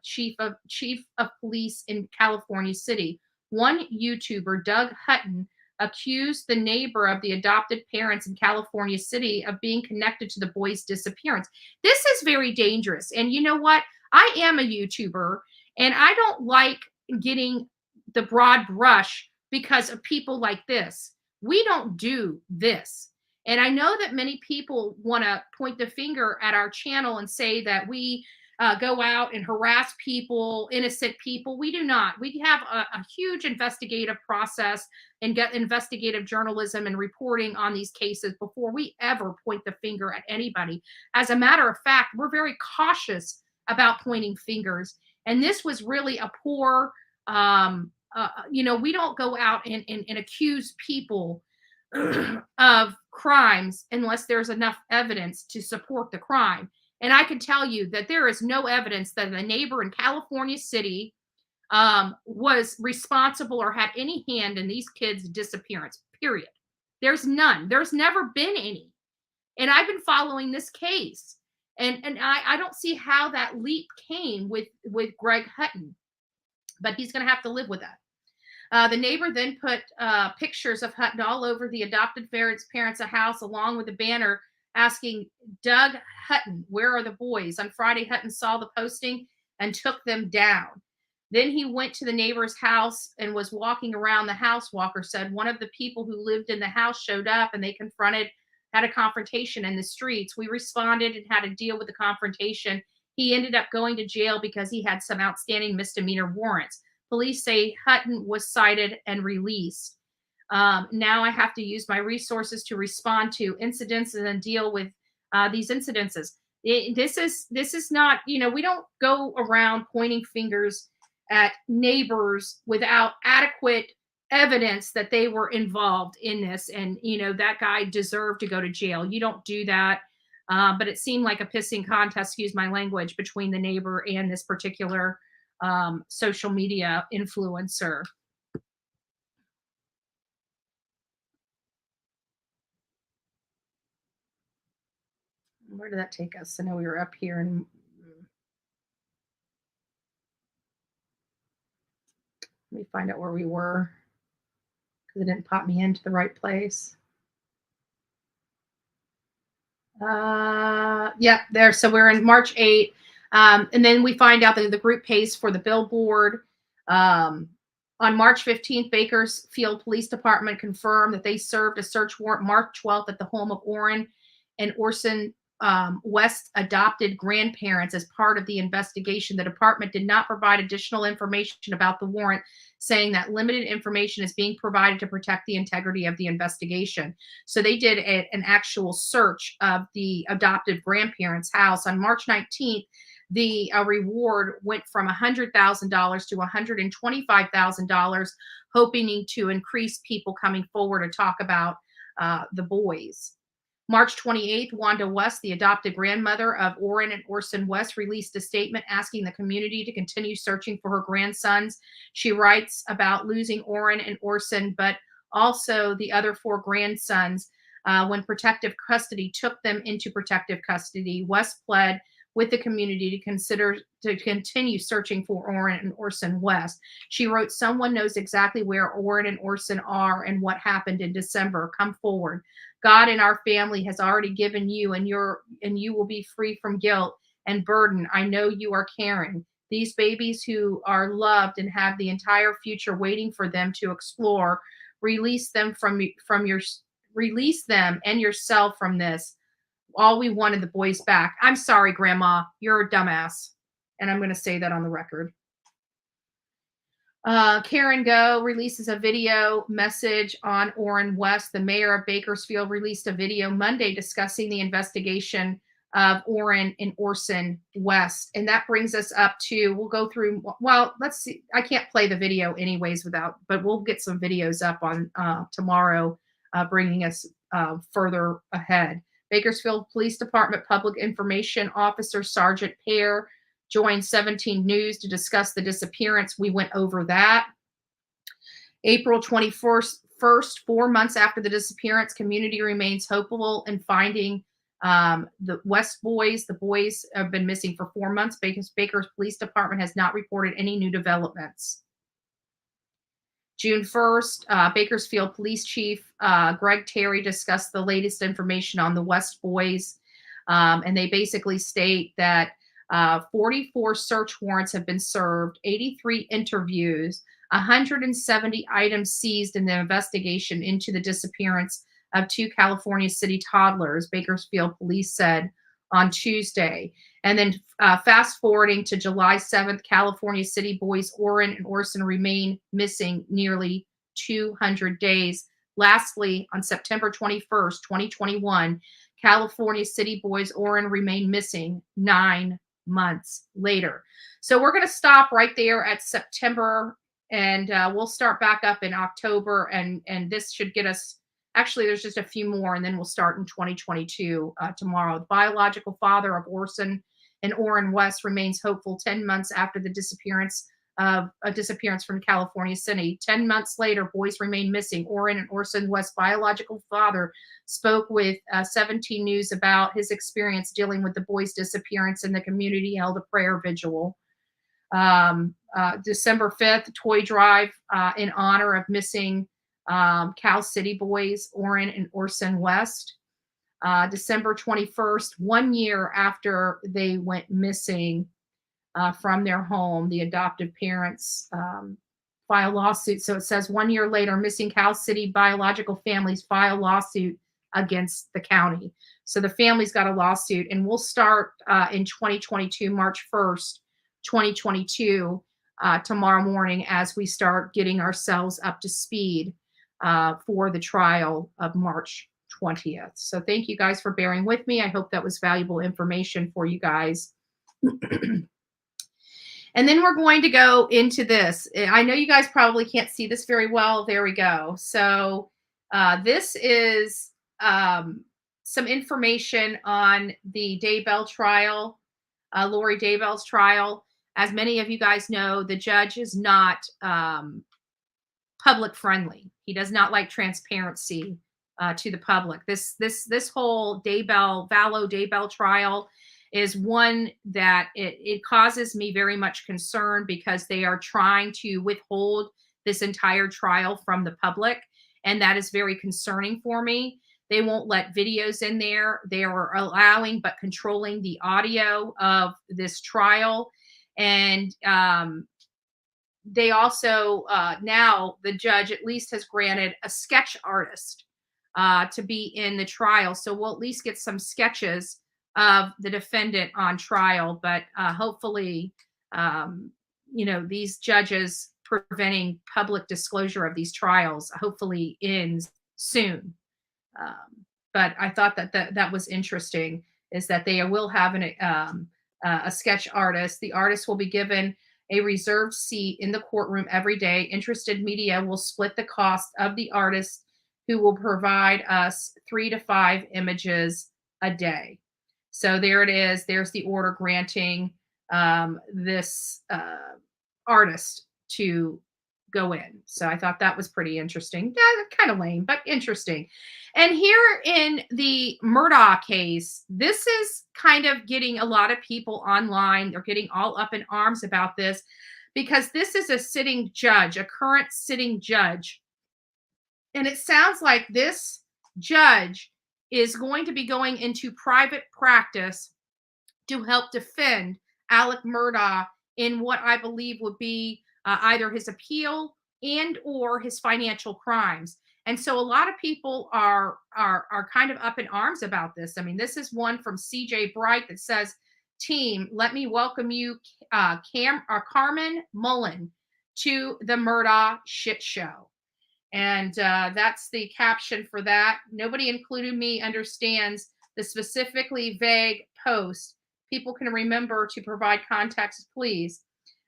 chief of police in California City. One YouTuber, Doug Hutton, accused the neighbor of the adopted parents in California City of being connected to the boys' disappearance. This is very dangerous. And you know what? I am a YouTuber, and I don't like getting the broad brush because of people like this. We don't do this. And I know that many people want to point the finger at our channel and say that we go out and harass people, innocent people. We do not. We have a huge investigative process and get investigative journalism and reporting on these cases before we ever point the finger at anybody. As a matter of fact, we're very cautious about pointing fingers. And this was really a poor, we don't go out and accuse people of crimes unless there's enough evidence to support the crime. And I can tell you that there is no evidence that the neighbor in California City was responsible or had any hand in these kids' disappearance, period. There's none. There's never been any. And I've been following this case. And I don't see how that leap came with Greg Hutton. But he's going to have to live with that. The neighbor then put pictures of Hutton all over the adopted parents' house, along with a banner asking Doug Hutton, where are the boys? On Friday, Hutton saw the posting and took them down. Then he went to the neighbor's house and was walking around the house, Walker said. One of the people who lived in the house showed up and they had a confrontation in the streets. We responded and had to deal with the confrontation. He ended up going to jail because he had some outstanding misdemeanor warrants. Police say Hutton was cited and released. Now I have to use my resources to respond to incidents and then deal with these incidences. This is not, we don't go around pointing fingers at neighbors without adequate evidence that they were involved in this. And, that guy deserved to go to jail. You don't do that. But it seemed like a pissing contest, excuse my language, between the neighbor and this particular social media influencer. Where did that take us? I know we were up here and let me find out where we were. It didn't pop me into the right place. Yeah, there. So we're in March 8th. And then we find out that the group pays for the billboard. On March 15th, Bakersfield Police Department confirmed that they served a search warrant March 12th at the home of Orrin and Orson West's adopted grandparents as part of the investigation. The department did not provide additional information about the warrant, saying that limited information is being provided to protect the integrity of the investigation. So they did an actual search of the adoptive grandparents' house. On March 19th, the reward went from $100,000 to $125,000, hoping to increase people coming forward to talk about the boys. March 28th, Wanda West, the adopted grandmother of Orrin and Orson West, released a statement asking the community to continue searching for her grandsons. She writes about losing Orrin and Orson, but also the other 4 grandsons. When protective custody took them into protective custody, West pled with the community to continue searching for Orrin and Orson West. She wrote, "Someone knows exactly where Orrin and Orson are and what happened in December. Come forward. God in our family has already given you, and you will be free from guilt and burden. I know you are caring. These babies who are loved and have the entire future waiting for them to explore. Release them release them and yourself from this. All we wanted the boys back." I'm sorry, Grandma, you're a dumbass, and I'm going to say that on the record. Karen Go releases a video message on Orrin West. The mayor of Bakersfield released a video Monday discussing the investigation of Orrin and Orson West. And that brings us up to, we'll go through, well, let's see. I can't play the video anyways but we'll get some videos up on tomorrow, bringing us further ahead. Bakersfield Police Department Public Information Officer Sergeant Pear joined 17 News to discuss the disappearance. We went over that. April 21st, 4 months after the disappearance, community remains hopeful in finding the West boys. The boys have been missing for 4 months. Baker's Police Department has not reported any new developments. June 1st, Bakersfield Police Chief Greg Terry discussed the latest information on the West boys. And they basically state that 44 search warrants have been served, 83 interviews, 170 items seized in the investigation into the disappearance of 2 California City toddlers, Bakersfield Police said on Tuesday. And then fast forwarding to July 7th, California City boys Orrin and Orson remain missing nearly 200 days. Lastly, on September 21st, 2021, California City boys Orrin remain missing 9 months later. So we're going to stop right there at September, and we'll start back up in October, and this should get us, actually there's just a few more, and then we'll start in 2022 tomorrow. The biological father of Orson and Orrin West remains hopeful 10 months after the disappearance from California City. 10 months later, boys remain missing. Orrin and Orson West's biological father spoke with 17 News about his experience dealing with the boys' disappearance, and the community held a prayer vigil. December 5th, toy drive in honor of missing Cal City boys, Orrin and Orson West. December 21st, 1 year after they went missing from their home, the adoptive parents file lawsuit. So it says 1 year later, missing Cal City biological families file lawsuit against the county. So the family's got a lawsuit, and we'll start in 2022, March 1st, 2022, tomorrow morning, as we start getting ourselves up to speed for the trial of March 20th. So thank you guys for bearing with me. I hope that was valuable information for you guys. And then we're going to go into this. I know you guys probably can't see this very well. There we go. So this is some information on the Daybell trial, Lori Daybell's trial. As many of you guys know, the judge is not public friendly. He does not like transparency to the public. This whole Vallow Daybell trial is one that it causes me very much concern, because they are trying to withhold this entire trial from the public. and that is very concerning for me. They won't let videos in there. They are allowing but controlling the audio of this trial. And they also, now the judge at least has granted a sketch artist to be in the trial. So we'll at least get some sketches of the defendant on trial. But hopefully, these judges preventing public disclosure of these trials hopefully ends soon. But I thought that was interesting, is that they will have a sketch artist. The artist will be given a reserved seat in the courtroom every day. Interested media will split the cost of the artist, who will provide us 3 to 5 images a day. So there it is. There's the order granting this artist to go in. So I thought that was pretty interesting. Yeah, kind of lame, but interesting. And here in the Murdaugh case, this is kind of getting a lot of people online. They're getting all up in arms about this, because this is a sitting judge, a current sitting judge. And it sounds like this judge is going to be going into private practice to help defend Alec Murdaugh in what I believe would be either his appeal and or his financial crimes. And so a lot of people are kind of up in arms about this. I mean, this is one from CJ Bright that says, "Team, let me welcome you, Carmen Mullen, to the Murdaugh shit show." And that's the caption for that. "Nobody, including me, understands the specifically vague post. People can remember to provide context, please.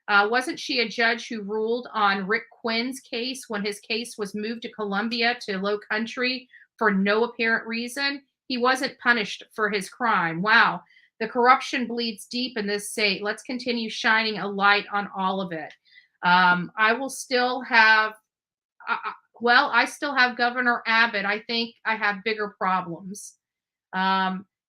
Wasn't she a judge who ruled on Rick Quinn's case when his case was moved to Columbia to Low Country for no apparent reason? He wasn't punished for his crime. Wow. The corruption bleeds deep in this state. Let's continue shining a light on all of it." I will still have, I still have Governor Abbott. I think I have bigger problems.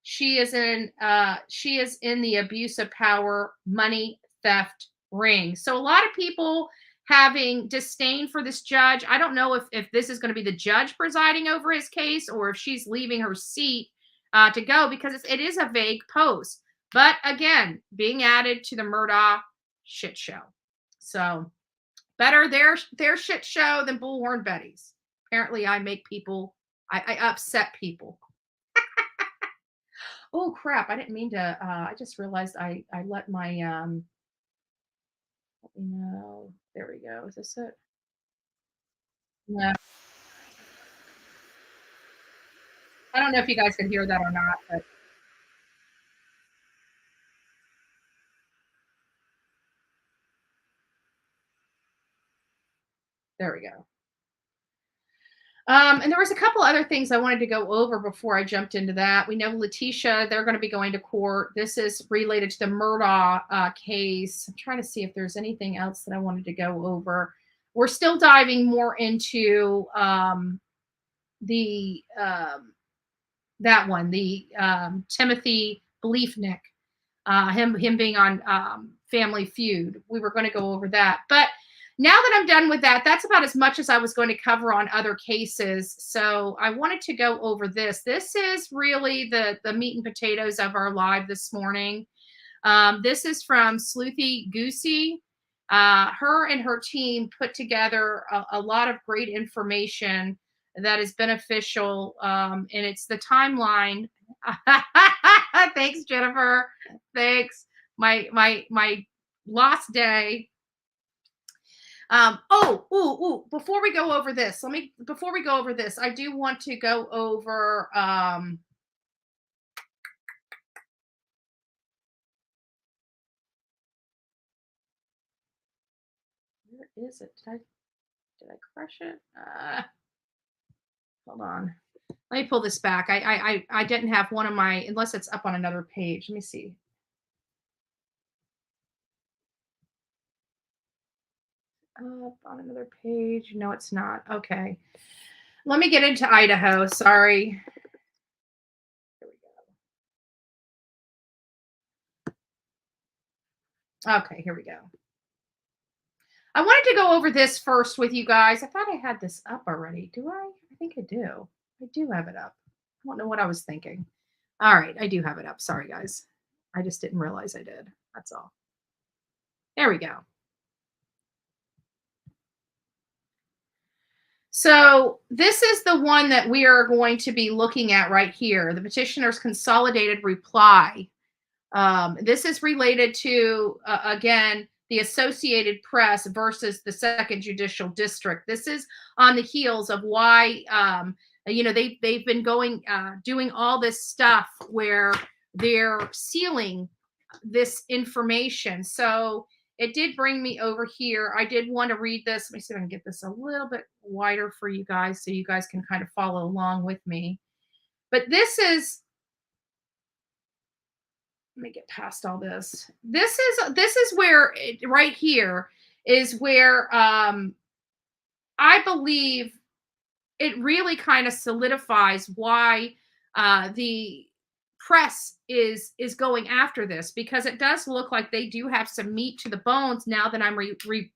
She is in the abuse of power, money theft ring. So a lot of people having disdain for this judge. I don't know if this is going to be the judge presiding over his case, or if she's leaving her seat to go, because it is a vague post. But again, being added to the Murdaugh shit show. So better their shit show than Bullhorn Betty's. Apparently I make people, I upset people. Oh crap, I didn't mean to, I just realized I let my, no, there we go. Is this it? No. I don't know if you guys can hear that or not, but there we go. And there was a couple other things I wanted to go over before I jumped into that. We know Letitia, they're going to be going to court. This is related to the Murdaugh case. I'm trying to see if there's anything else that I wanted to go over. We're still diving more into that one, the Timothy Beliefnick, him being on Family Feud. We were going to go over that. But now that I'm done with that, that's about as much as I was going to cover on other cases. So I wanted to go over this. This is really the meat and potatoes of our live this morning. This is from Sleuthy Goosey. Her and her team put together a lot of great information that is beneficial. And it's the timeline. Thanks, Jennifer. Thanks. My lost day. Before we go over this, I do want to go over where is it? Did I crush it? Hold on. Let me pull this back. I didn't have one of my, unless it's up on another page. Let me see. Up on another page. No, it's not. Okay. Let me get into Idaho. Sorry. Here we go. Okay, here we go. I wanted to go over this first with you guys. I thought I had this up already. Do I? I think I do. I do have it up. I don't know what I was thinking. All right, I do have it up. Sorry, guys. I just didn't realize I did. That's all. There we go. So this is the one that we are going to be looking at right here, the petitioner's consolidated reply. This is related to, again, the Associated Press versus the Second Judicial District. This is on the heels of why, they've been doing all this stuff where they're sealing this information. So it did bring me over here. I did want to read this. Let me see if I can get this a little bit wider for you guys so you guys can kind of follow along with me. But this is, let me get past all this. This is where right here is where I believe it really kind of solidifies why the press is going after this, because it does look like they do have some meat to the bones now that I'm reading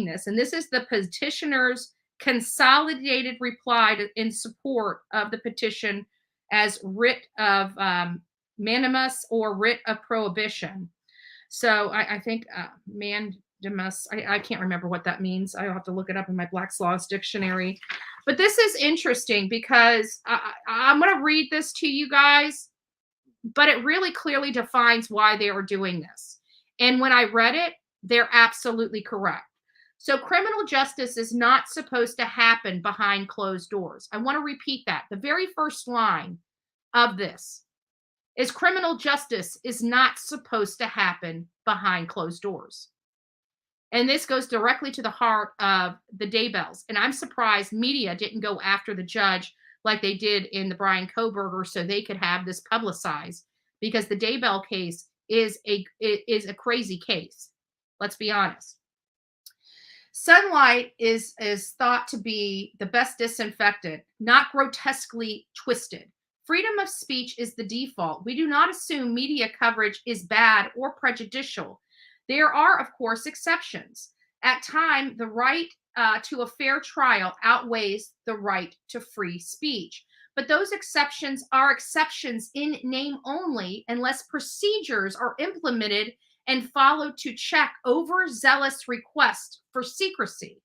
this. And this is the petitioner's consolidated reply in support of the petition as writ of mandamus or writ of prohibition. So I think mandamus, I can't remember what that means. I'll have to look it up in my Black's Law's dictionary. But this is interesting because I'm going to read this to you guys, but it really clearly defines why they are doing this. And when I read it, they're absolutely correct. So criminal justice is not supposed to happen behind closed doors. I want to repeat that. The very first line of this is criminal justice is not supposed to happen behind closed doors. And this goes directly to the heart of the Daybells. And I'm surprised media didn't go after the judge like they did in the Brian Kohberger so they could have this publicized, because the Daybell case is a crazy case. Let's be honest. Sunlight is thought to be the best disinfectant, not grotesquely twisted. Freedom of speech is the default. We do not assume media coverage is bad or prejudicial. There are, of course, exceptions. At times, the right to a fair trial outweighs the right to free speech. But those exceptions are exceptions in name only unless procedures are implemented and followed to check overzealous requests for secrecy.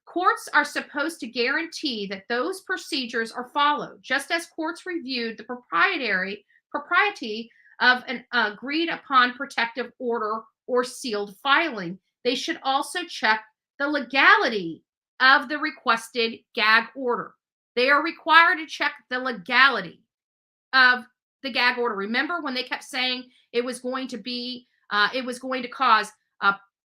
Courts are supposed to guarantee that those procedures are followed, just as courts reviewed the propriety of an agreed upon protective order or sealed filing. They should also check the legality of the requested gag order. They are required to check the legality of the gag order. Remember when they kept saying it was going to cause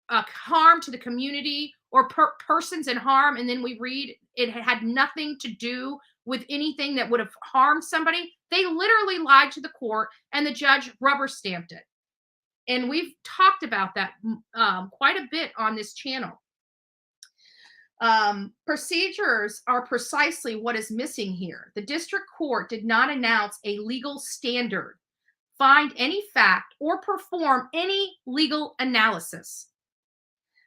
harm to the community or persons in harm, and then we read it had nothing to do with anything that would have harmed somebody? They literally lied to the court, and the judge rubber stamped it. And we've talked about that quite a bit on this channel. Procedures are precisely what is missing here. The district court did not announce a legal standard, find any fact, or perform any legal analysis.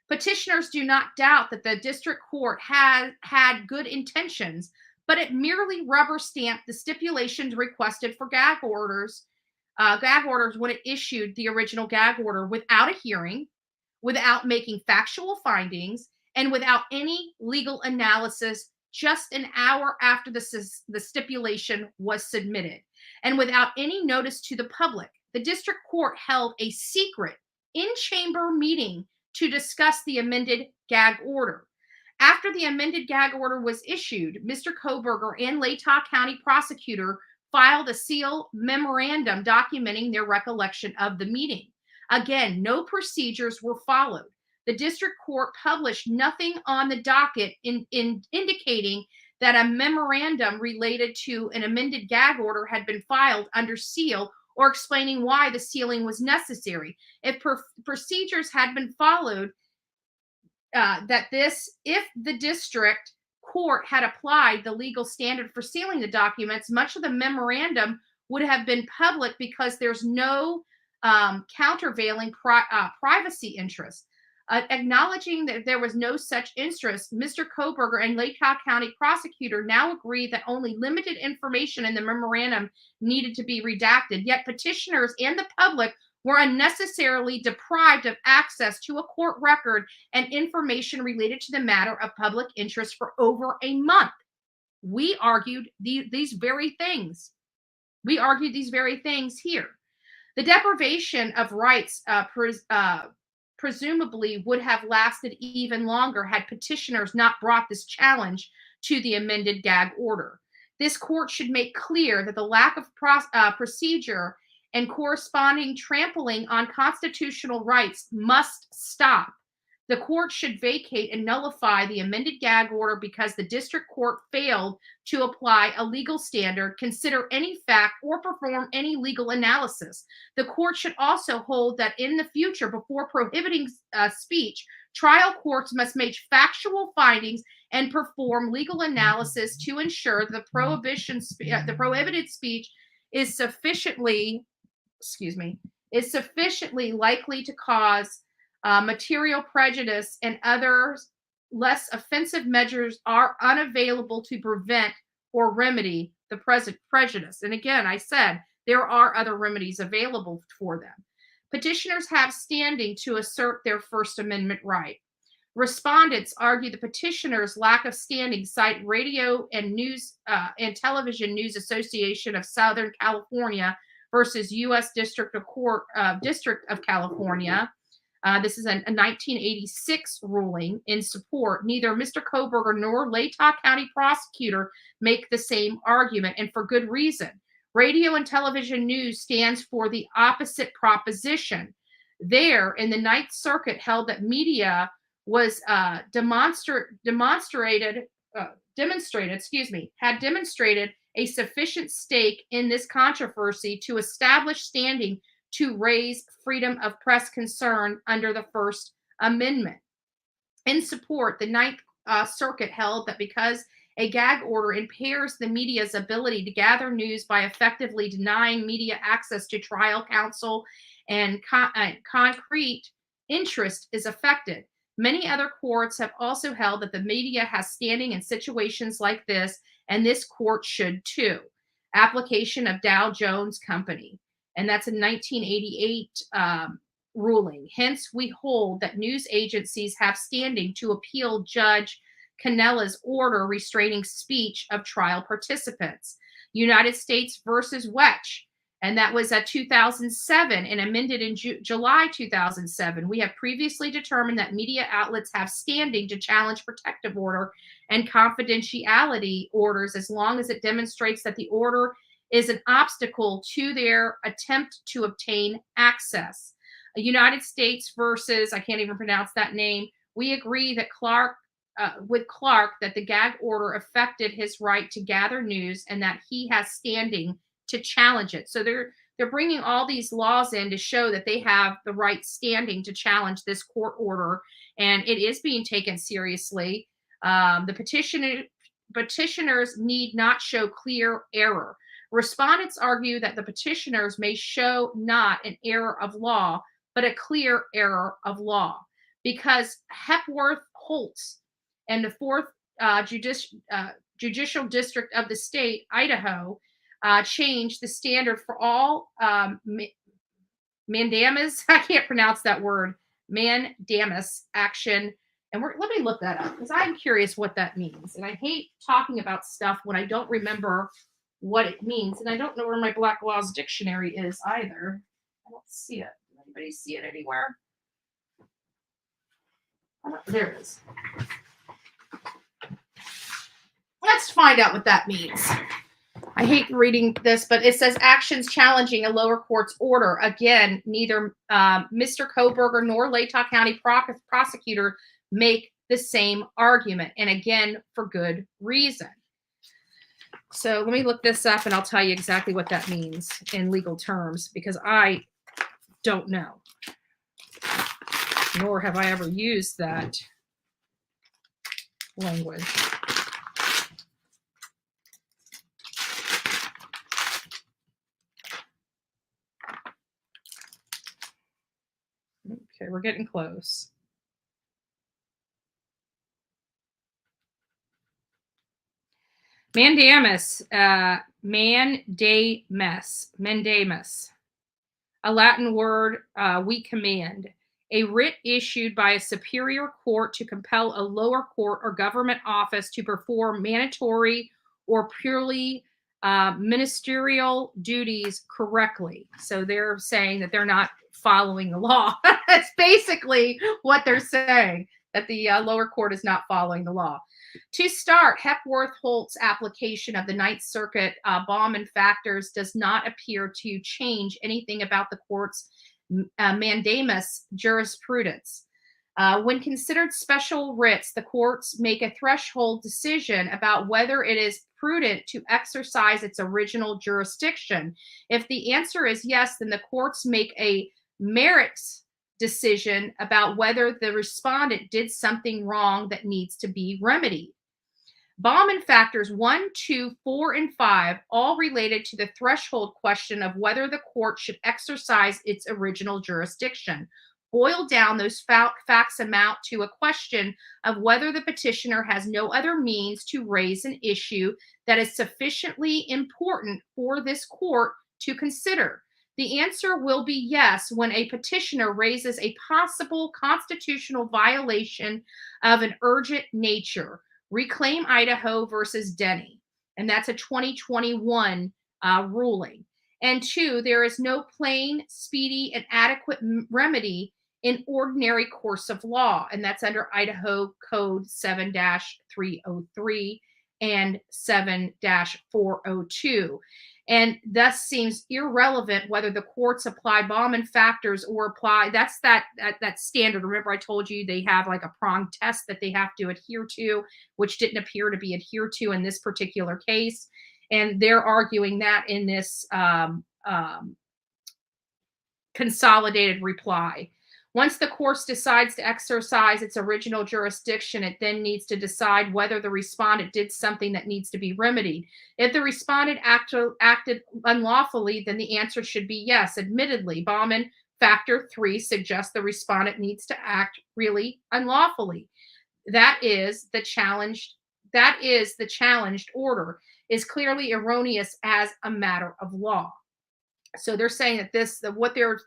Petitioners do not doubt that the district court had good intentions, but it merely rubber stamped the stipulations requested for gag orders when it issued the original gag order without a hearing, without making factual findings, and without any legal analysis just an hour after the stipulation was submitted, and without any notice to the public. The district court held a secret in-chamber meeting to discuss the amended gag order. After the amended gag order was issued, Mr. Kohberger and Latah County prosecutor filed a sealed memorandum documenting their recollection of the meeting. Again, no procedures were followed. The district court published nothing on the docket in indicating that a memorandum related to an amended gag order had been filed under seal, or explaining why the sealing was necessary. If procedures had been followed, if the district court had applied the legal standard for sealing the documents, much of the memorandum would have been public, because there's no countervailing privacy interests. Acknowledging that there was no such interest, Mr. Koberger and Lake County prosecutor now agreed that only limited information in the memorandum needed to be redacted, yet petitioners and the public were unnecessarily deprived of access to a court record and information related to the matter of public interest for over a month. We argued these very things. We argued these very things here. The deprivation of rights presumably would have lasted even longer had petitioners not brought this challenge to the amended gag order. This court should make clear that the lack of procedure and corresponding trampling on constitutional rights must stop. The court should vacate and nullify the amended gag order because the district court failed to apply a legal standard, consider any fact, or perform any legal analysis. The court should also hold that in the future, before prohibiting speech, trial courts must make factual findings and perform legal analysis to ensure that the prohibited speech is sufficiently likely to cause material prejudice, and others less offensive measures are unavailable to prevent or remedy the present prejudice. And again, I said there are other remedies available for them. Petitioners have standing to assert their First Amendment right. Respondents argue the petitioners' lack of standing cite Radio and Television News Association of Southern California versus U.S. District of California. This is a 1986 ruling in support. Neither Mr. Koberger nor Latah County prosecutor make the same argument, and for good reason. Radio and Television News stands for the opposite proposition. There, in the Ninth Circuit, held that media was demonstrated a sufficient stake in this controversy to establish standing to raise freedom of press concern under the First Amendment. In support, the Ninth Circuit held that because a gag order impairs the media's ability to gather news by effectively denying media access to trial counsel and concrete interest is affected. Many other courts have also held that the media has standing in situations like this, and this court should too. Application of Dow Jones Company. And that's a 1988 ruling. Hence, we hold that news agencies have standing to appeal Judge Canella's order restraining speech of trial participants. United States versus Wetch, and that was 2007 and amended in July 2007. We have previously determined that media outlets have standing to challenge protective order and confidentiality orders as long as it demonstrates that the order is an obstacle to their attempt to obtain access. United States versus, I can't even pronounce that name, we agree that with Clark that the gag order affected his right to gather news and that he has standing to challenge it. So they're bringing all these laws in to show that they have the right standing to challenge this court order, and it is being taken seriously. The petitioners need not show clear error. Respondents argue that the petitioners may show not an error of law, but a clear error of law, because Hepworth Holtz and the 4th Judicial District of the state, Idaho, changed the standard for all mandamus, I can't pronounce that word, mandamus action. And let me look that up, because I'm curious what that means. And I hate talking about stuff when I don't remember what it means. And I don't know where my Black Laws Dictionary is either. I don't see it. Does anybody see it anywhere? There it is. Let's find out what that means. I hate reading this, but it says actions challenging a lower court's order. Again, neither Mr. Koberger nor Latah County prosecutor make the same argument. And again, for good reason. So let me look this up and I'll tell you exactly what that means in legal terms, because I don't know, nor have I ever used that language. Okay, we're getting close. Mandamus, mandamus, a Latin word, we command, a writ issued by a superior court to compel a lower court or government office to perform mandatory or purely ministerial duties correctly. So they're saying that they're not following the law. That's basically what they're saying, that the lower court is not following the law. To start, Hepworth-Holt's application of the Ninth Circuit Bauman factors does not appear to change anything about the court's mandamus jurisprudence. When considered special writs, the courts make a threshold decision about whether it is prudent to exercise its original jurisdiction. If the answer is yes, then the courts make a merits decision about whether the respondent did something wrong that needs to be remedied. Bauman factors 1, 2, 4, and 5, all related to the threshold question of whether the court should exercise its original jurisdiction. Boiled down, those facts amount to a question of whether the petitioner has no other means to raise an issue that is sufficiently important for this court to consider. The answer will be yes when a petitioner raises a possible constitutional violation of an urgent nature. Reclaim Idaho versus Denny. And that's a 2021 ruling. And 2, there is no plain, speedy, and adequate remedy in ordinary course of law. And that's under Idaho Code 7-303 and 7-402. And thus seems irrelevant whether the courts apply Bauman factors or apply, that's that standard. Remember, I told you they have like a prong test that they have to adhere to, which didn't appear to be adhered to in this particular case. And they're arguing that in this consolidated reply. Once the court decides to exercise its original jurisdiction, it then needs to decide whether the respondent did something that needs to be remedied. If the respondent acted unlawfully, then the answer should be yes. Admittedly, Bauman factor 3 suggests the respondent needs to act really unlawfully. That is the challenged order is clearly erroneous as a matter of law. So they're saying that what they're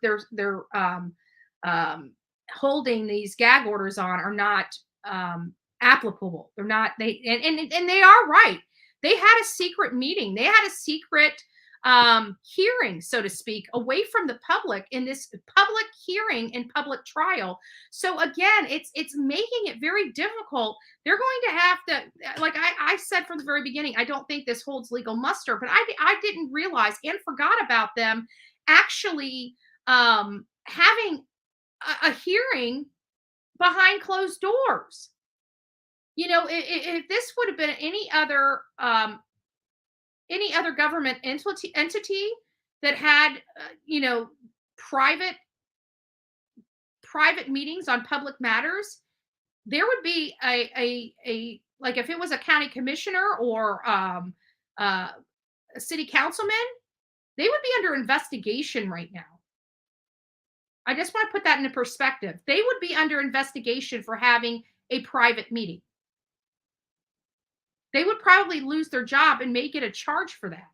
holding these gag orders on are not applicable. They're not, and they are right. They had a secret meeting. They had a secret hearing, so to speak, away from the public in this public hearing and public trial. So again, it's making it very difficult. They're going to have to, like I said from the very beginning, I don't think this holds legal muster, but I didn't realize and forgot about them actually having a hearing behind closed doors. You know, if this would have been any other government entity that had private meetings on public matters, there would be a like if it was a county commissioner or a city councilman, they would be under investigation right now. I just want to put that into perspective. They would be under investigation for having a private meeting. They would probably lose their job and may get a charge for that.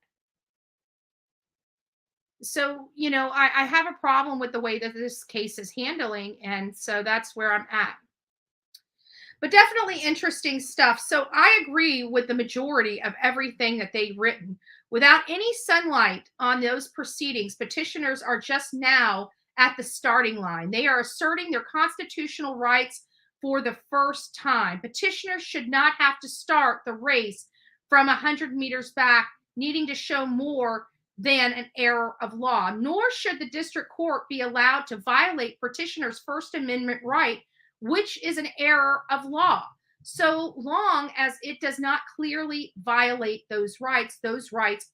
So, I have a problem with the way that this case is handling. And so that's where I'm at. But definitely interesting stuff. So I agree with the majority of everything that they've written. Without any sunlight on those proceedings, petitioners are just now at the starting line. They are asserting their constitutional rights for the first time. Petitioners should not have to start the race from 100 meters back, needing to show more than an error of law, nor should the district court be allowed to violate petitioners' First Amendment right, which is an error of law. So long as it does not clearly violate those rights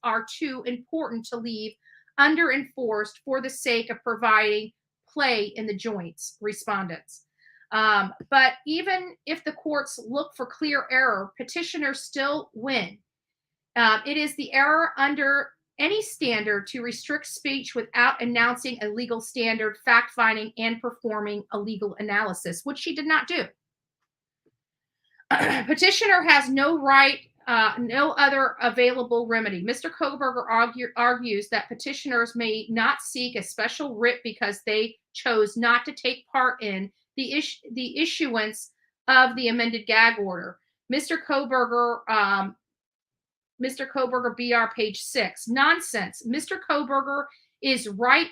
are too important to leave under-enforced for the sake of providing play in the joints, respondents. But even if the courts look for clear error, petitioners still win. It is the error under any standard to restrict speech without announcing a legal standard, fact-finding, and performing a legal analysis, which she did not do. Petitioner has no right, no other available remedy. Mr. Koberger argues that petitioners may not seek a special writ because they chose not to take part in the issuance of the amended gag order. Mr. Koberger, BR page 6. Nonsense. Mr. Koberger is right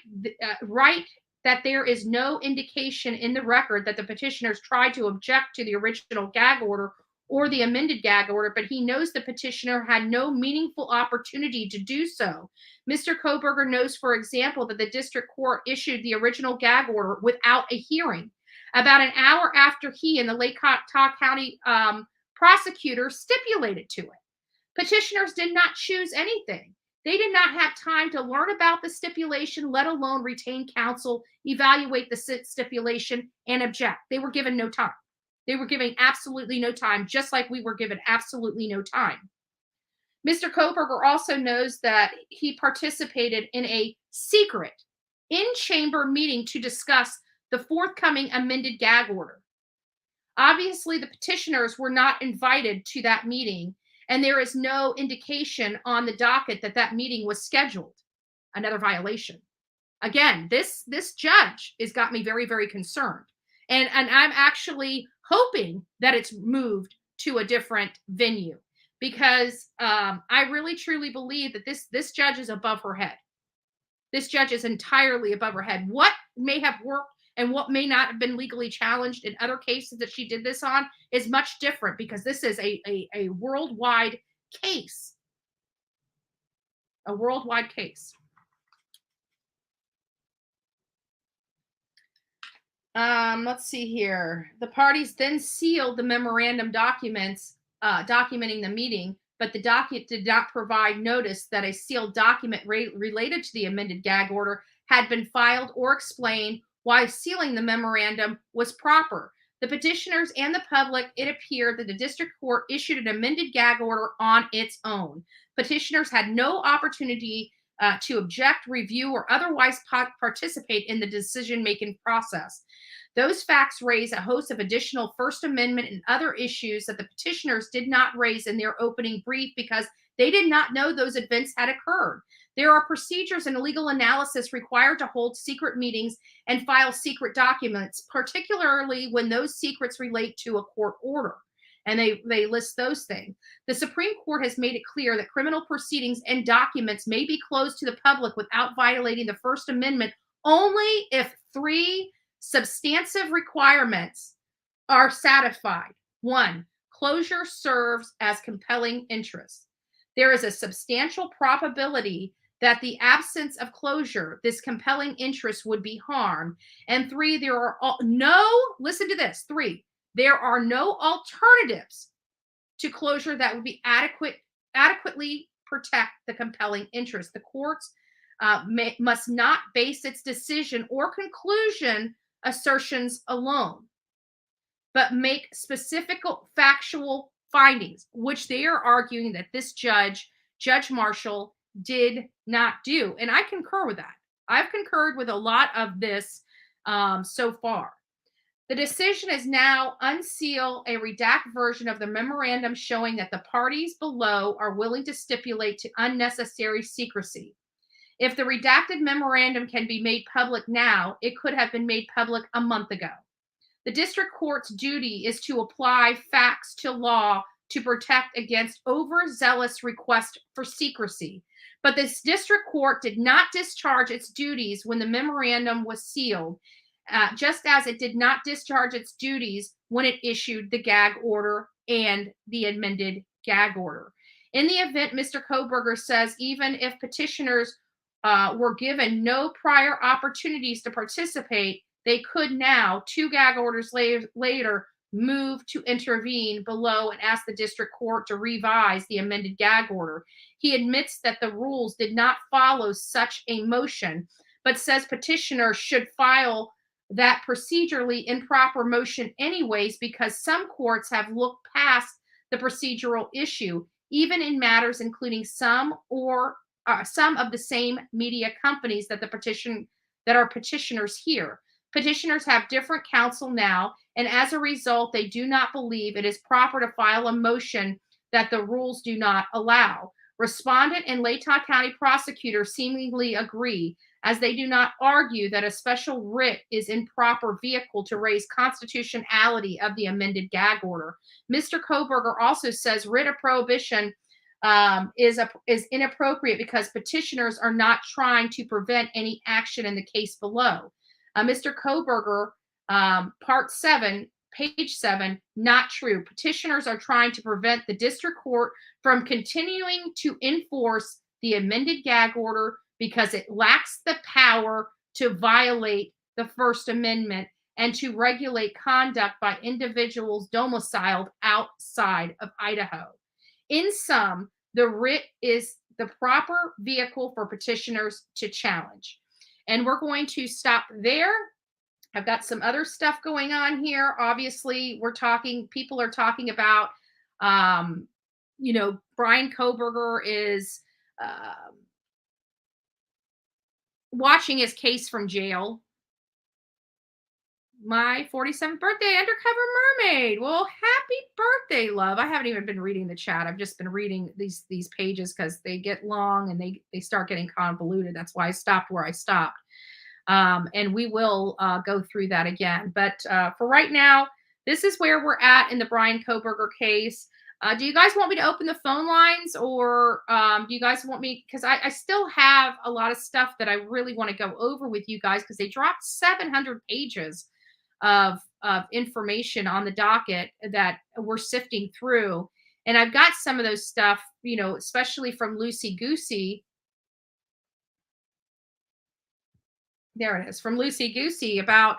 that there is no indication in the record that the petitioners tried to object to the original gag order or the amended gag order, but he knows the petitioner had no meaningful opportunity to do so. Mr. Koberger knows, for example, that the district court issued the original gag order without a hearing. About an hour after he and the Lake County prosecutor stipulated to it. Petitioners did not choose anything. They did not have time to learn about the stipulation, let alone retain counsel, evaluate the stipulation, and object. They were given no time. They were given absolutely no time, just like we were given absolutely no time. Mr. Koberger also knows that he participated in a secret in-chamber meeting to discuss the forthcoming amended gag order. Obviously, the petitioners were not invited to that meeting, and there is no indication on the docket that that meeting was scheduled. Another violation. Again, this judge has got me very, very concerned. And I'm actually hoping that it's moved to a different venue because I really, truly believe that this judge is above her head. This judge is entirely above her head. What may have worked and what may not have been legally challenged in other cases that she did this on is much different because this is a worldwide case. A worldwide case. Let's see here. The parties then sealed the memorandum documents documenting the meeting, but the document did not provide notice that a sealed document related to the amended gag order had been filed or explained why sealing the memorandum was proper. The petitioners and the public, it appeared that the district court issued an amended gag order on its own. Petitioners had no opportunity to object, review, or otherwise participate in the decision-making process. Those facts raise a host of additional First Amendment and other issues that the petitioners did not raise in their opening brief because they did not know those events had occurred. There are procedures and legal analysis required to hold secret meetings and file secret documents, particularly when those secrets relate to a court order. And they list those things. The Supreme Court has made it clear that criminal proceedings and documents may be closed to the public without violating the First Amendment only if three substantive requirements are satisfied. 1, closure serves as compelling interest. There is a substantial probability that the absence of closure, this compelling interest, would be harmed. And 3, there are listen to this, 3, there are no alternatives to closure that would be adequately protect the compelling interest. The courts must not base its decision or conclusion assertions alone, but make specific factual findings, which they are arguing that this Judge Marshall, did not do. And I concur with that. I've concurred with a lot of this so far. The decision is now unseal a redacted version of the memorandum showing that the parties below are willing to stipulate to unnecessary secrecy. If the redacted memorandum can be made public now, it could have been made public a month ago. The district court's duty is to apply facts to law to protect against overzealous requests for secrecy. But this district court did not discharge its duties when the memorandum was sealed, just as it did not discharge its duties when it issued the gag order and the amended gag order. In the event, Mr. Koberger says, even if petitioners were given no prior opportunities to participate, they could now, 2 gag orders later, move to intervene below and ask the district court to revise the amended gag order. He admits that the rules did not follow such a motion, but says petitioners should file that procedurally improper motion anyways because some courts have looked past the procedural issue, even in matters including some or some of the same media companies that are petitioners here. Petitioners have different counsel now, and as a result, they do not believe it is proper to file a motion that the rules do not allow. Respondent and Latah County prosecutor seemingly agree, as they do not argue that a special writ is improper vehicle to raise constitutionality of the amended gag order. Mr. Koberger also says writ of prohibition is inappropriate because petitioners are not trying to prevent any action in the case below. Mr. Koberger, part 7, page 7, not true. Petitioners are trying to prevent the district court from continuing to enforce the amended gag order because it lacks the power to violate the First Amendment and to regulate conduct by individuals domiciled outside of Idaho. In sum, the writ is the proper vehicle for petitioners to challenge. And we're going to stop there. I've got some other stuff going on here. Obviously, people are talking about, Brian Koberger is watching his case from jail. My 47th birthday, Undercover Mermaid. Well, happy birthday, love. I haven't even been reading the chat. I've just been reading these pages because they get long and they start getting convoluted. That's why I stopped where I stopped. And we will go through that again. But for right now, this is where we're at in the Brian Koberger case. Do you guys want me to open the phone lines, or do you guys want me, because I still have a lot of stuff that I really want to go over with you guys, because they dropped 700 pages of information on the docket that we're sifting through. And I've got some of those stuff, especially from Loosey Goosey. There it is, from Loosey Goosey about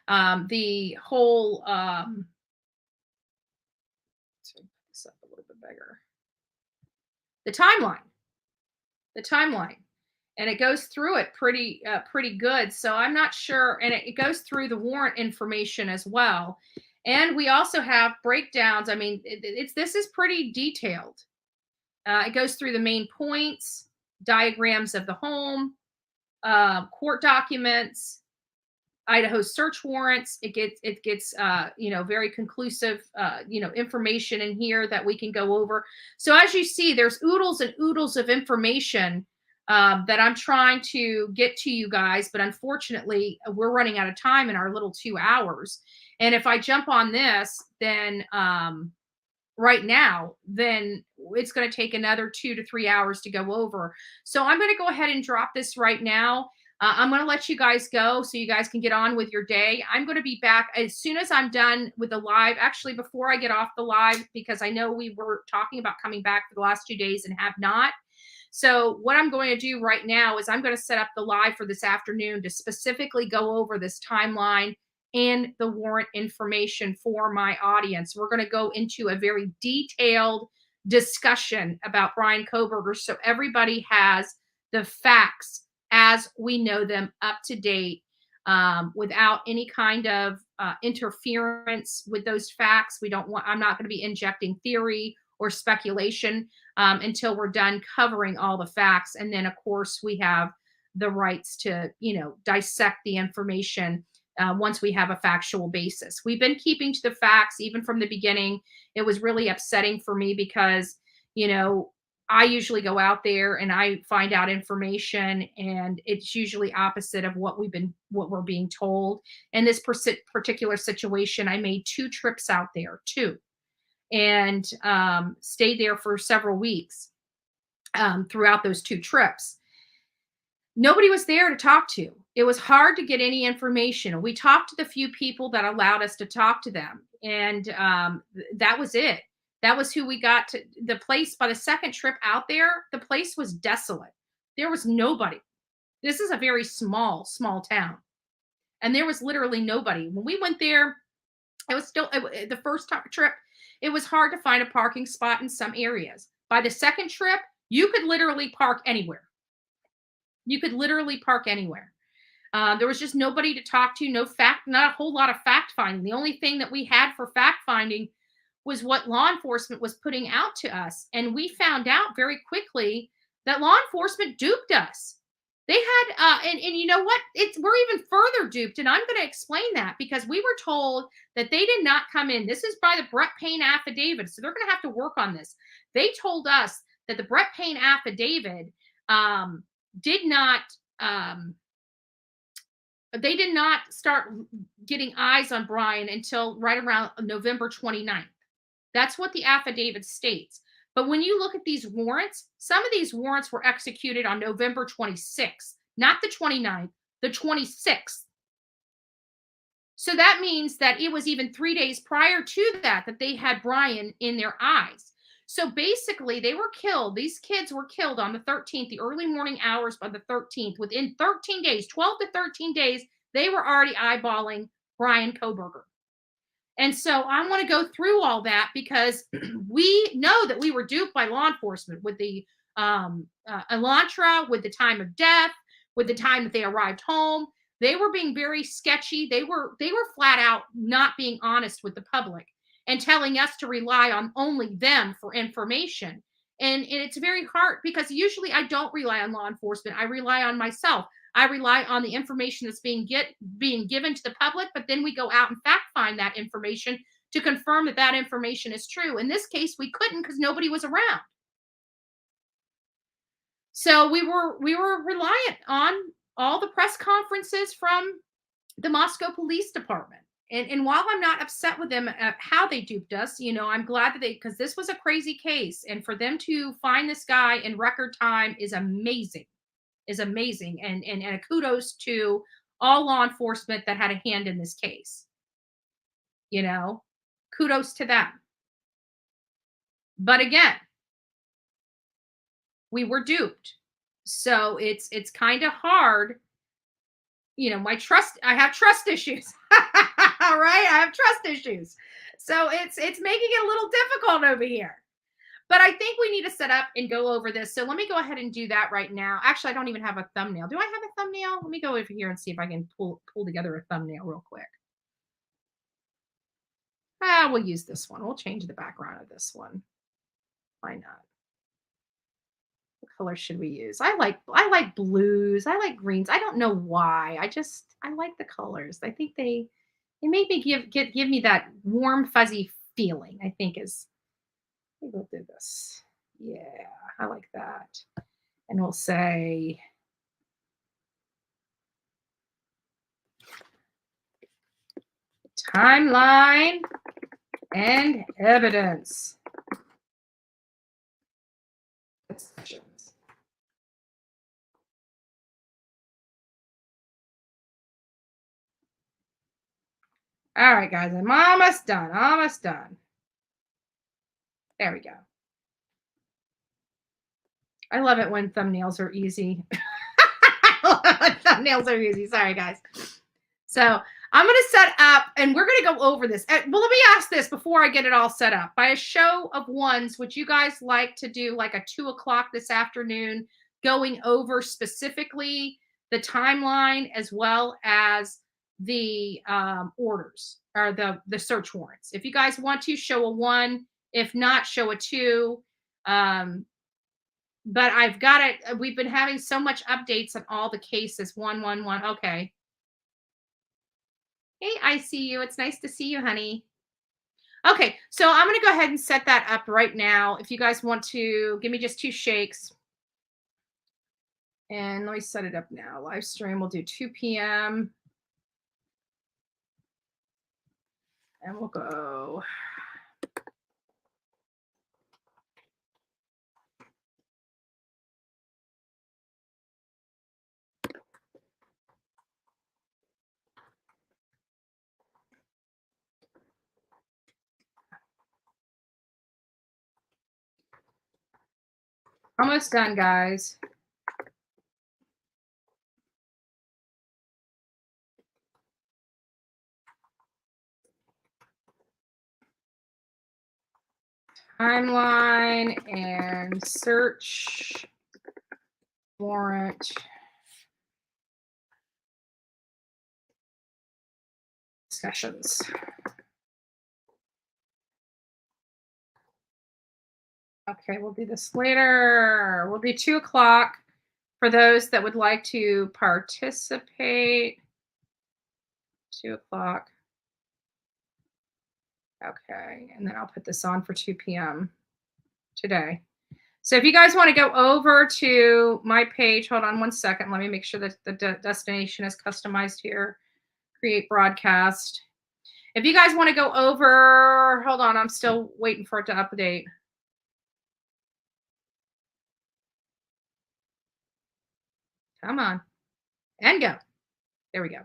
the whole, let's put this up a little bit bigger. The timeline. And it goes through it pretty good. So I'm not sure. And it goes through the warrant information as well. And we also have breakdowns. I mean, this is pretty detailed. It goes through the main points, diagrams of the home, court documents, Idaho search warrants. It gets very conclusive, information in here that we can go over. So as you see, there's oodles and oodles of information that I'm trying to get to you guys, but unfortunately we're running out of time in our little 2 hours. And if I jump on this, then right now, then it's going to take another 2 to 3 hours to go over. So I'm going to go ahead and drop this right now. I'm going to let you guys go so you guys can get on with your day. I'm going to be back as soon as I'm done with the live. Actually, before I get off the live, because I know we were talking about coming back for the last 2 days and have not. So what I'm going to do right now is I'm going to set up the live for this afternoon to specifically go over this timeline and the warrant information for my audience. We're going to go into a very detailed discussion about Brian Koberger, so everybody has the facts as we know them up to date, without any kind of interference with those facts. I'm not going to be injecting theory or speculation until we're done covering all the facts. And then, of course, we have the rights to, dissect the information once we have a factual basis. We've been keeping to the facts even from the beginning. It was really upsetting for me because, I usually go out there and I find out information, and it's usually opposite of what we're being told. In this particular situation, I made 2 trips out there, 2, and stayed there for several weeks throughout those 2 trips. Nobody was there to talk to. It was hard to get any information. We talked to the few people that allowed us to talk to them, and that was it. That was who we got to. The place, by the second trip out there, the place was desolate. There was nobody. This is a very small town, and there was literally nobody. When we went there, it was still the first trip. It was hard to find a parking spot in some areas. By the second trip, you could literally park anywhere. There was just nobody to talk to, not a whole lot of fact finding. The only thing that we had for fact finding was what law enforcement was putting out to us. And we found out very quickly that law enforcement duped us. They had, and you know what? We're even further duped, and I'm going to explain that because we were told that they did not come in. This is by the Brett Payne affidavit, so they're going to have to work on this. They told us that the Brett Payne affidavit did not start getting eyes on Brian until right around November 29th. That's what the affidavit states. But when you look at these warrants, some of these warrants were executed on November 26th, not the 29th, the 26th. So that means that it was even 3 days prior to that they had Brian in their eyes. So basically, they were killed. These kids were killed on the 13th, the early morning hours of the 13th. Within 13 days, 12 to 13 days, they were already eyeballing Brian Kohberger. And so I want to go through all that because we know that we were duped by law enforcement with the Elantra, with the time of death, with the time that they arrived home. They were being very sketchy. They were flat out not being honest with the public and telling us to rely on only them for information. And it's very hard because usually I don't rely on law enforcement. I rely on myself. I rely on the information that's being given to the public, but then we go out and fact find that information to confirm that information is true. In this case, we couldn't because nobody was around. So we were reliant on all the press conferences from the Mascow Police Department. And while I'm not upset with them at how they duped us, I'm glad that because this was a crazy case. And for them to find this guy in record time is amazing. And a kudos to all law enforcement that had a hand in this case. Kudos to them. But again, we were duped. So it's kind of hard. I have trust issues. All right. I have trust issues. So it's making it a little difficult over here. But I think we need to set up and go over this. So let me go ahead and do that right now. Actually, I don't even have a thumbnail. Do I have a thumbnail? Let me go over here and see if I can pull together a thumbnail real quick. We'll use this one. We'll change the background of this one. Why not? What color should we use? I like blues. I like greens. I don't know why. I like the colors. I think they make me give me that warm, fuzzy feeling, I think is. We'll do this. Yeah, I like that. And we'll say timeline and evidence. All right, guys, I'm almost done. There we go. I love it when thumbnails are easy. Thumbnails are easy. Sorry, guys. So I'm going to set up, and we're going to go over this. Well, let me ask this before I get it all set up. By a show of ones, would you guys like to do like a 2 o'clock this afternoon, going over specifically the timeline as well as the orders or the search warrants? If you guys want to, show a 1. If not, show a 2. But I've got it. We've been having so much updates on all the cases. 111. Okay. Hey, I see you. It's nice to see you, honey. Okay, so I'm going to go ahead and set that up right now. If you guys want to, give me just 2 shakes. And let me set it up now. Live stream, we'll do 2 p.m. And we'll go. Almost done, guys. Timeline and search warrant discussions. Okay, we'll do this later. We'll do 2 o'clock for those that would like to participate. 2 o'clock. Okay, and then I'll put this on for 2 p.m. today. So if you guys want to go over to my page, hold on one second. Let me make sure that the destination is customized here. Create broadcast. If you guys want to go over, hold on, I'm still waiting for it to update. Come on. And go. There we go.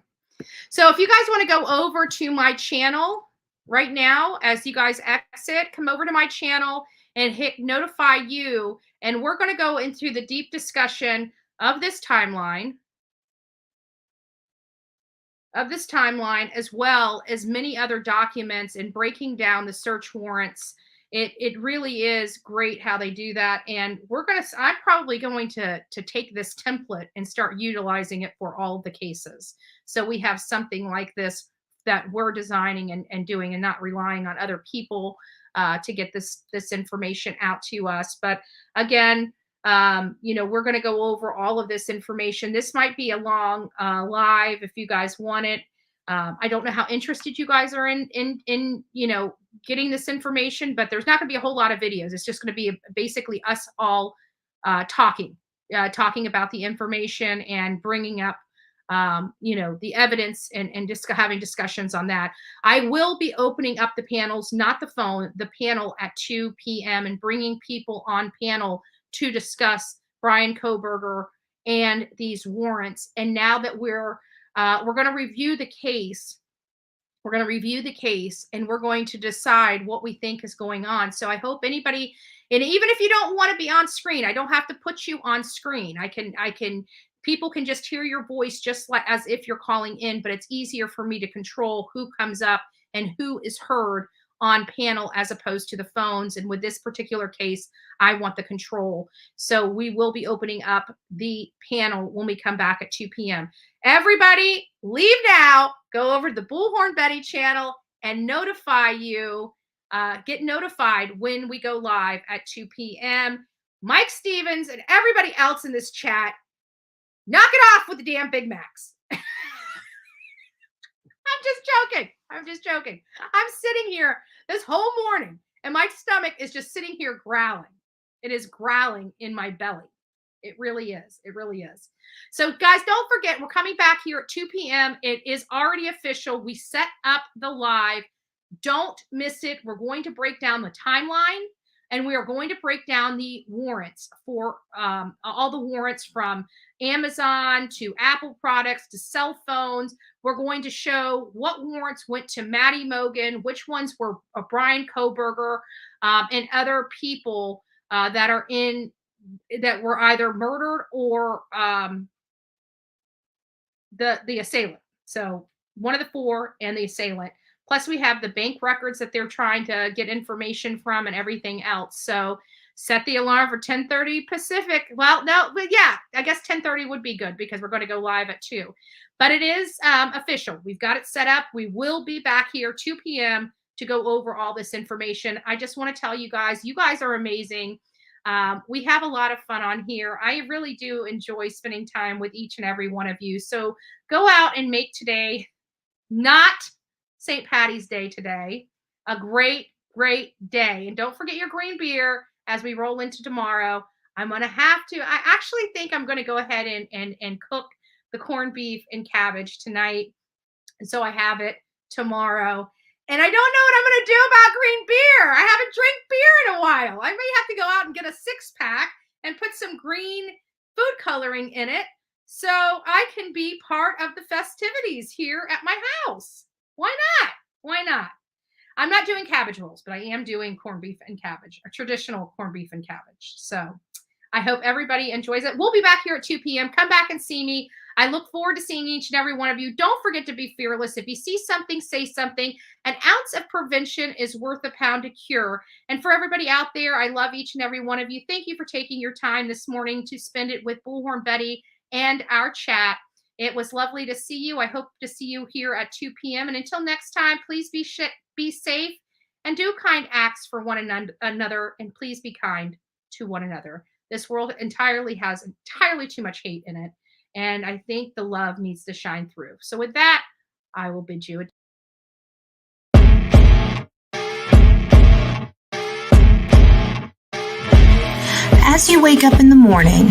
So if you guys want to go over to my channel right now, as you guys exit, come over to my channel and hit notify you. And we're going to go into the deep discussion of this timeline, as well as many other documents and breaking down the search warrants. It really is great how they do that. And I'm probably going to take this template and start utilizing it for all of the cases. So we have something like this that we're designing and doing, and not relying on other people to get this information out to us. But again, we're going to go over all of this information. This might be a long live if you guys want it. I don't know how interested you guys are in getting this information, but there's not going to be a whole lot of videos. It's just going to be basically us all talking about the information and bringing up the evidence and just having discussions on that. I will be opening up the panels, not the phone, the panel at 2 p.m. and bringing people on panel to discuss Bryan Kohberger and these warrants. And now that we're going to review the case, and we're going to decide what we think is going on. So I hope anybody, and even if you don't want to be on screen, I don't have to put you on screen. People can just hear your voice just like as if you're calling in, but it's easier for me to control who comes up and who is heard on panel as opposed to the phones. And with this particular case, I want the control. So we will be opening up the panel when we come back at 2 p.m. Everybody leave now, go over to the Bullhorn Betty channel and notify you, get notified when we go live at 2 p.m. Mike Stevens and everybody else in this chat, knock it off with the damn Big Macs. I'm just joking. I'm sitting here this whole morning and my stomach is just sitting here growling. It is growling in my belly. It really is. It really is. So guys, don't forget, we're coming back here at 2 p.m. It is already official. We set up the live. Don't miss it. We're going to break down the timeline, and we are going to break down the warrants for all the warrants from Amazon to Apple products to cell phones. We're going to show what warrants went to Maddie Mogen, which ones were Bryan Kohberger, and other people that were either murdered or the assailant. So one of the four and the assailant. Plus we have the bank records that they're trying to get information from and everything else. So set the alarm for 10:30 Pacific. Well, no, but yeah, I guess 10:30 would be good because we're going to go live at 2. But it is official. We've got it set up. We will be back here 2 p.m. to go over all this information. I just want to tell you guys are amazing. We have a lot of fun on here. I really do enjoy spending time with each and every one of you. So go out and make today, not St. Patty's Day today, a great, great day. And don't forget your green beer as we roll into tomorrow. I actually think I'm going to go ahead and cook the corned beef and cabbage tonight. And so I have it tomorrow. And I don't know what I'm going to do about green beer. I haven't drank beer in a while. I may have to go out and get a 6-pack and put some green food coloring in it so I can be part of the festivities here at my house. Why not? Why not? I'm not doing cabbage rolls, but I am doing corned beef and cabbage, a traditional corned beef and cabbage. So I hope everybody enjoys it. We'll be back here at 2 p.m. Come back and see me. I look forward to seeing each and every one of you. Don't forget to be fearless. If you see something, say something. An ounce of prevention is worth a pound of cure. And for everybody out there, I love each and every one of you. Thank you for taking your time this morning to spend it with Bullhorn Betty and our chat. It was lovely to see you. I hope to see you here at 2 p.m. And until next time, please be safe and do kind acts for one another, and please be kind to one another. This world has entirely too much hate in it, and I think the love needs to shine through. So with that, I will bid you adieu. As you wake up in the morning,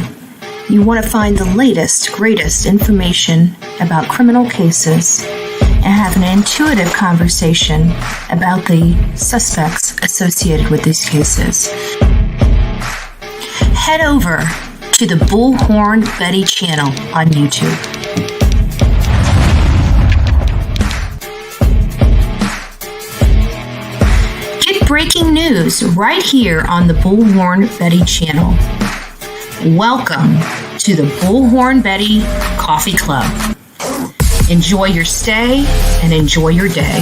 you want to find the latest, greatest information about criminal cases and have an intuitive conversation about the suspects associated with these cases. Head over to the Bullhorn Betty channel on YouTube. Get breaking news right here on the Bullhorn Betty channel. Welcome to the Bullhorn Betty Coffee Club. Enjoy your stay and enjoy your day.